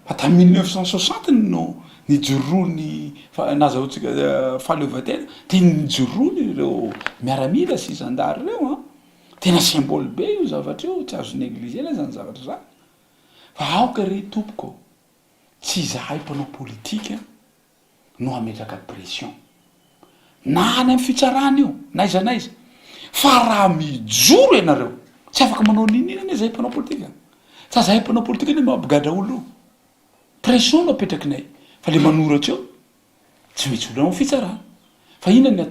fa ta 1960 no nijoroany nazahoantsika fahaleovatena de nijoroany ireo miaramila sy zandary reo a tena symbole be io zavatra io tsy azo negligena zany zavatra zany fa aoka re tompoko tsy zahay mpanao politika no ametraka pression na any amin'ny fitsarana io naiza naiza fa raha mijoro ianareo tsy afaka manao ninina ane zahay mpanao politika sa zahay mpanao politika ane mampigadra olo pression no apetrakinay fa le manoratra eo tsy mitsy olona ao fitsarana fa inona ny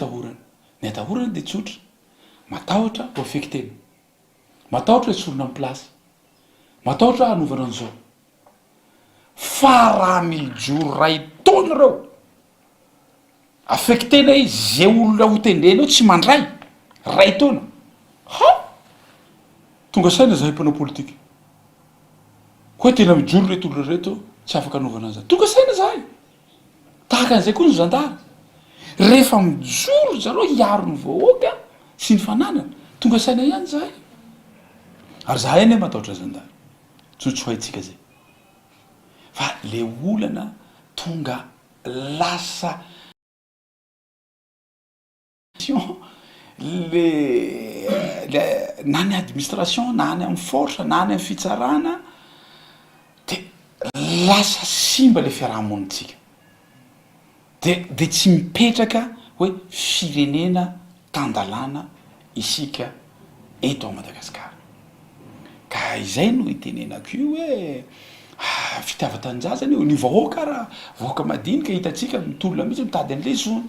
atahorana de tsotra matahotra ho affectena matahotra hoe tsorona amin'ny plasy matahotra hanovana an'izao fa raha mijoro ray taona reo affectena izy zay olona ho tendrena eo tsy mandray ray taona tonga saina zahay mpanao politika hoe tena mijoro reto olona reto tsy afaka anaovana an'izany tonga saina zahay tahaka an'izay koa ny zandary rehefa mijoro zareo hiaro ny vahoaka sy ny fananana tonga saina ihany zahay ary zahay ane matahotra zandary tsotsohaitsika zay fa le olana tonga lasa le na ny administration na any amin'ny force na any amin'ny fitsarana de lasa simba le fiarahamonitsika de tsy mipetraka hoe firenena tandalana isika eto a Madagasikara ka izay no itenenako io hoe fitiavatanjazany io ny vahoaka raha vahoaka madinika hitatsika mitolona mihitsy mitady an'le zony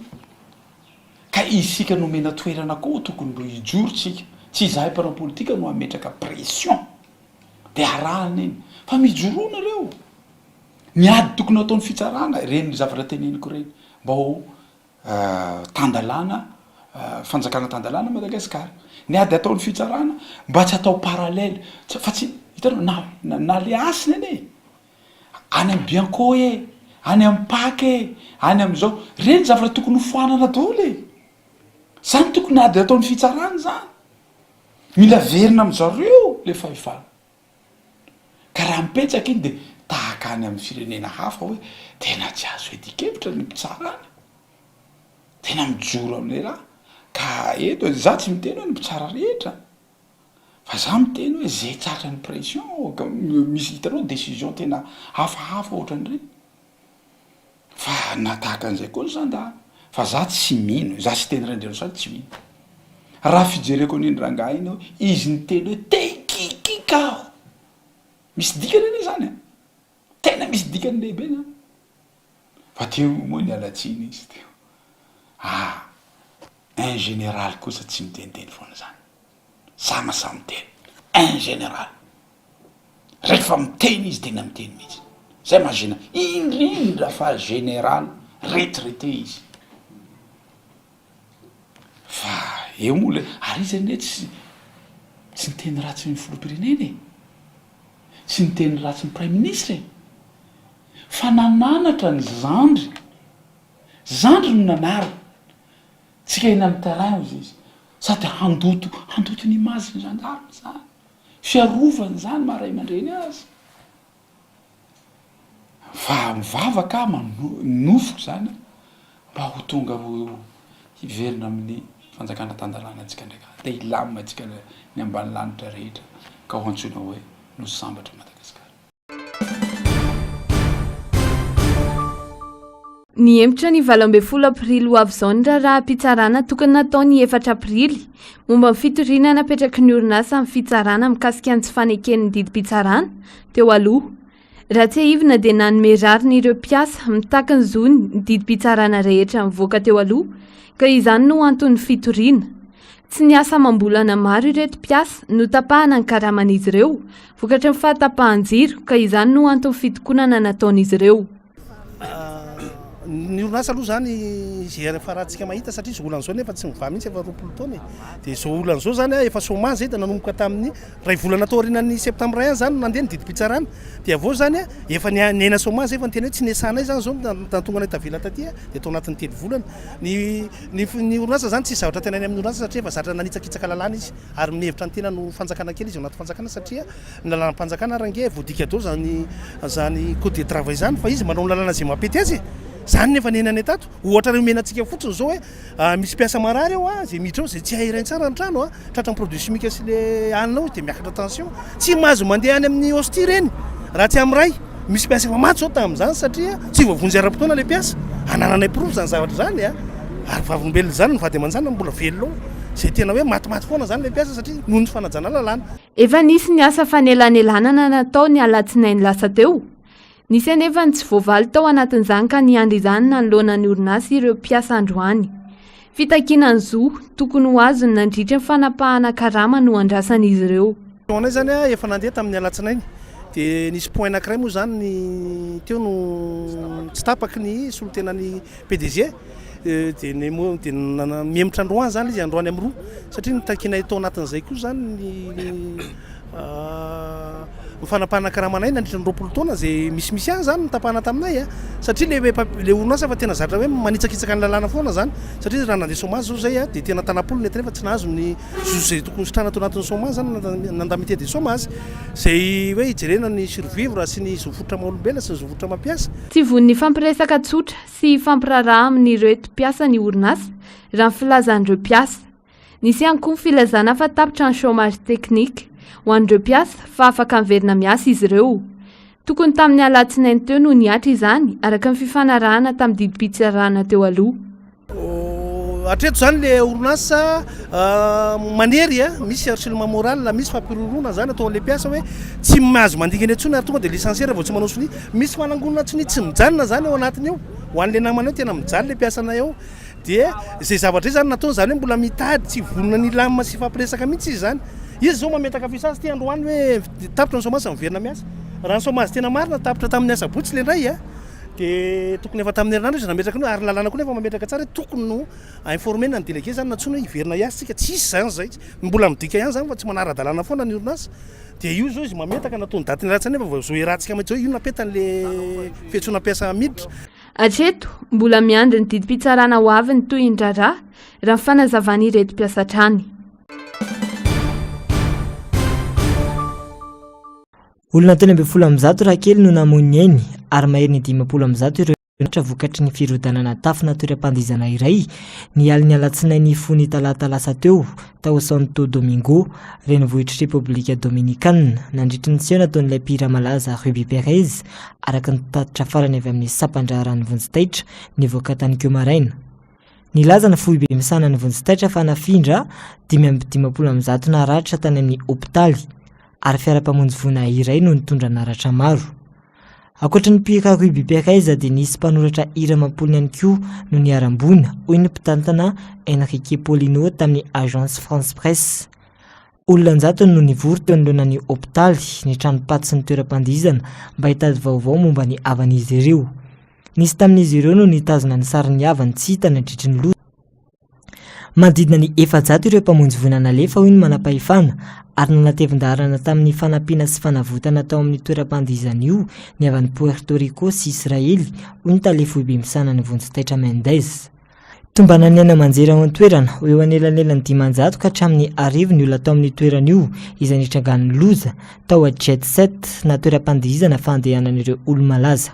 ka isika nomena toerana koa tokony mbo hijorotsika tsy zahay mpanao politika no ametraka pression de arahana iny fa mijoroana reo miady tokony ataony fitsarana reny zavatra teneniko reny mba ho tandalana fanjakana tandalana Madagasikara ny ady ataony fitsarana mba tsy atao paralele fa tsy hitanao na le asiny ane any amin'ny Bianco any amin'ny Pake any amin'izao reny zavatra tokony hofoanana daholo e zany tokony ady ataony fitsarana zany mila verina amin'zareo le fahefana ka raha mipetsaka iny de tahaka any amin'ny firenena hafa hoe tena tsy azo edikevitra ny mpitsarana tena mijoro amin'le raha ka eto za tsy miteny hoe ny mpitsara rehetra fa za miteny hoe zay tsatra ny pression misy hitanao décision tena hafahafa ohatran'ireny fa natahaka an'izay koa ny zandary fa za tsy mino za tsy teny rendreno sady tsy mino raha fijereko an'iny rangahy iny hoe izy ny teny hoe tekikikao misy dikany ane zany a tena misy dikany lehibe zany fa teo moa ny alatsiny izy teo un général kosa tsy miteniteny foana zany samasa miteny un général rehefa miteny izy tena miteny mihitsy zay mahagena indrindra fa général retraité izy fa eo moa le ary izy ane tsy niteny ratsy ny filoham-pirenena e tsy niteny ratsy ny prime ministre e fa nananatra ny zandry no nanary tsika eny amin'ny terrain izy izy sady handoto ny imazy ny gendarme zany fiarovany zany maharay aman-dreny azy fa mivavaka manofoko zany mba ho tonga ho hiverina amin'ny fanjakana tandarana atsika ndraika te hilamina atsika ny ambany lanitra rehetra ka ho antsoina hoe nosy sambatra Madagasikara. Ny hemitra ny 12 aprily ho avy izao ny raharaham-pitsarana tokony nataony 4 aprily momba ny fitoriana napetraky ny orinasa amin'ny fitsarana mikasika ny tsy faneken'ny didim-pitsarana teo aloha. Raha tsy haivina dia nanome rariny ireo mpiasa mitaky ny zony ny didim-pitsarana rehetra mivoaka teo aloha ka izany no antony fitoriana. Tsy niasa mambolana maro ireto mpiasa no tapahana ny karaman'izy ireo vokatra ny fahatapahan-jiro ka izany no antony fitokonana nataon'izy ireo. Ny orinasa aloha zany zay rehefa rahantsika mahita satria zao olana zao nefa tsy mivaha mihitsy efa 20 taona dia zao olana zao zany efa chômage da nanomboka tamin'ny ray volana tao aorianan'ny septambra ihany zany nandeha ny didim-pitsarana dia avao zany efa niaina chômage efa nytena hoe tsy nesanay zany zao tantonga anay tavela taty dia tao anatin'ny 3 volana ny orinasa zany tsy zavatra tena any amin'ny orinasa satria efa zatra nanitsakitsaka lalàna izy ary minevitra ny tena no fanjakana kely izy anaty fanjakana satria ny lalàna fanjakana range voadika dao zany code de travail zany fa izy manao lalàna zay mampety azy zany nefa nenany tato ohatra reo menantsika fotsiny zao hoe misy mpiasa marary eo zay miditra ao zay tsy hairainy tsara ny trano tratra ny produit chimique sy le anina dia miakatra tension tsy mahazo mandeha any amin'ny hosti reny raha tsy am'ray misy mpiasa efa maty zao tamin'izany satria tsy voavonjy ara-potoana le mpiasa anananay prov zany zavatra zany ary vavolombelona zany ny vady aman-janona mbola velona zay tena hoe matimaty foana zany le mpiasa satria noho ny fanajana lalàna. Efa nisy ny asa fanelanelanana natao ny alatsinainy lasa teo. Nisy anefa ny tsy voavaly tao anatin'izany ka niandry izany nanoloana ny orinasa ireo mpiasa androany. Fitakiana ny zo tokony ho azony nandritra ny fanapahana karama no andrasan'izy ireo. Anay zany efa nandeha tamin'ny alatsinainy dia nisy point anankiray moa zany ny teo no tsy tapaky ny solotenan'ny PDG dia mihemitra androany zany izy androany amin'ny roa satria nitakinay tao anatin'izay koa zany ny fanapahana karamanay nandritra ny 20 taona zay misimisy any zany nitapahana taminay satria le orinasa fa tena zatra hoe manitsakitsaka ny lalàna foana zany satria raha nandeha chômage zao zay dia tena tanapolo nety nefa tsy nahazo ny zay tokony sitrana tao anatin'ny chômage zany nandamité de chômage zay hoe hijerena ny survivre sy ny zovotra maha-olombelona sy ny zovotra mampiasa. Tsy von'ny fampiresaka tsotra sy fampiraraha amin'ny reto mpiasa ny orinasa raha ny filazan'ireo mpiasa. Nisy ihany koa ny filazana fa tapitra ny chômage teknika ho an'ireo mpiasa fa afaka miverina miasa izy ireo. Tokony tamin'ny alatsinainy teo no niatra izany araka ny fifanarahana tamin'ny didim-pitsarana teo aloha. Hatreto zany le orinasa manery misy harcèlement moral misy fampiroroana zany atao le mpiasa hoe tsy mahazo mandingana etsony ary tonga dia licenciaire vao tsy manao soni misy fanangonana tsoni tsy mijanona zany ao anatiny eo ho an'le namana eo tena mijaly le mpiasana eo dia zay zavatra zany nataony zany hoe mbola mitady tsy vonona ny lamina sy fampiresaka mihitsy izy zany. Izy zao mametaka fisasy ty androany hoe tapitra ny chômage miverina miasa raha ny chômage tena marina tapitra tamin'ny asa botsy le ndray dia tokony efa tamin'ny herinandro izy nametraka ny ary lalàna koa nefa mametraka tsara tokony no informena ny délégué zany natsoina hoe hiverina hiasa tsika tsisy zany zay mbola midika ihany zany fa tsy manara-dalàna foana ny orinasa dia io zao izy mametaka nataony daty ny ratsy nefa vao zo irantsika mihitsy zao io napetan'le fiantsoana mpiasa miditra. Hatreto mbola miandry ny didim-pitsarana ho avy ny toy indrarà raha ny fanazavana ireto mpiasa trany. Olona 300 raha kely no namony eny ary mahery ny 500 ireo natra vokatry ny firodanana tafo natoram-pandizana iray ny aliny alatsinainy fony talata lasa teo tao Santo Domingo renivohitra Repoblika Dominikana nandritra ny seho nataon'ilay mpihira malaza Ruby Perez araka ny tatitra farany avy amin'ny sampandrarany vonjitaitra nivoaka tany Keomaraina. Nilaza ny foibe misana ny vonjitaitra fa nafindra 500 naratra tany amin'ny hopitaly ary fiara-pamonjy vona iray no nitondra naratra maro. Ankoatra ny mpihira Ruby Perez dia nisy mpanoratra hira mampolony ihany koa no niarambona hoy ny mpitantana Enrique Polino tamin'ny agence France Presse. Olona 100 no nivory teo anoloana ny hopitaly ny tranopaty sy ny toeram-pandihizana mba hitady vaovao momba ny havan'izy ireo. Nisy tamin'izy ireo no nitazona ny sarin'ny havany tsy hita nandritry ny loza. Manodidina ny 400 ireo mpamonjy vonana lefa hoy ny manam-pahefana ary nanatevin-darana tamin'ny fanampiana sy fanavotana tao amin'ny toeram-pandihizana io ny avy any Puerto Rico sy Israely hoy ny talefohibe misana ny vonjitaitra Mendez. Tombana ny aina manjera ao an-toerana ho eo anelanelany 500 ka hatramin'ny 1000 ny olona tao amin'ny toerana io izay nitrangan'ny loza tao a Jet Set na toeram-pandihizana fandehanan'ireo olomalaza.